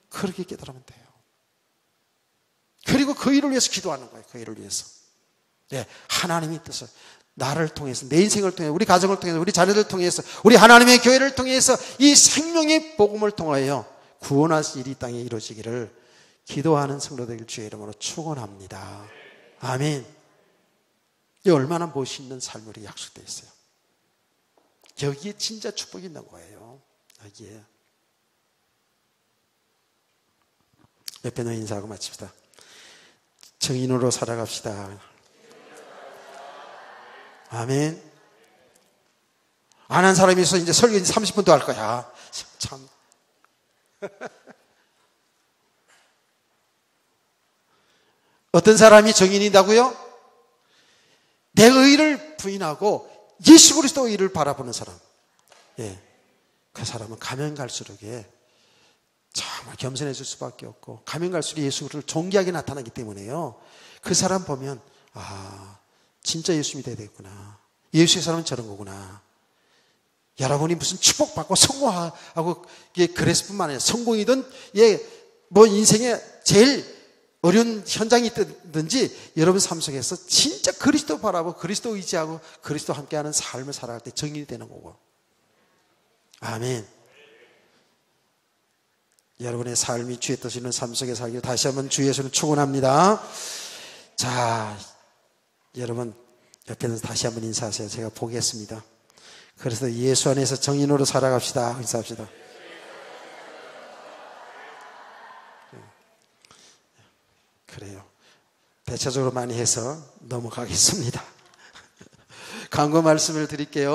그렇게 깨달으면 돼요. 그리고 그 일을 위해서 기도하는 거예요. 그 일을 위해서. 하나님의 뜻을 나를 통해서, 내 인생을 통해서, 우리 가정을 통해서, 우리 자녀를 통해서, 우리 하나님의 교회를 통해서 이 생명의 복음을 통하여 구원하신 일이 땅에 이루어지기를 기도하는 성도들 주의 이름으로 축원합니다. 아멘. 이 얼마나 멋있는 삶으로 약속되어 있어요. 여기에 진짜 축복이 있는 거예요. 여기에. 옆에 놓인 인사하고 마칩시다. 정인으로 살아갑시다. 아멘. 안 한 사람이 있어 이제 설교 30분 더 할 거야. 참. 어떤 사람이 정인이다고요? 내 의를 부인하고 예수 그리스도의 의를 바라보는 사람. 그 사람은 가면 갈수록 정말 정말 겸손해질 수밖에 없고, 가면 갈수록 예수를 존귀하게 나타나기 때문에요. 그 사람 보면 진짜 예수 믿어야 되겠구나. 예수의 사람은 저런 거구나. 여러분이 무슨 축복받고 성공하고 그랬을 뿐만 아니라 성공이든 뭐 인생의 제일 어려운 현장이 있든지 여러분 삶 속에서 진짜 그리스도 바라보고 그리스도 의지하고 그리스도 함께하는 삶을 살아갈 때 정인이 되는 거고. 아멘. 여러분의 삶이 주의 뜻이 있는 삶 속에 살기를 다시 한번 주 예수는 축원합니다. 자, 여러분 옆에서 다시 한번 인사하세요. 제가 보겠습니다. 그래서 예수 안에서 정인으로 살아갑시다. 인사합시다. 그래요. 대체적으로 많이 해서 넘어가겠습니다. 광고 말씀을 드릴게요.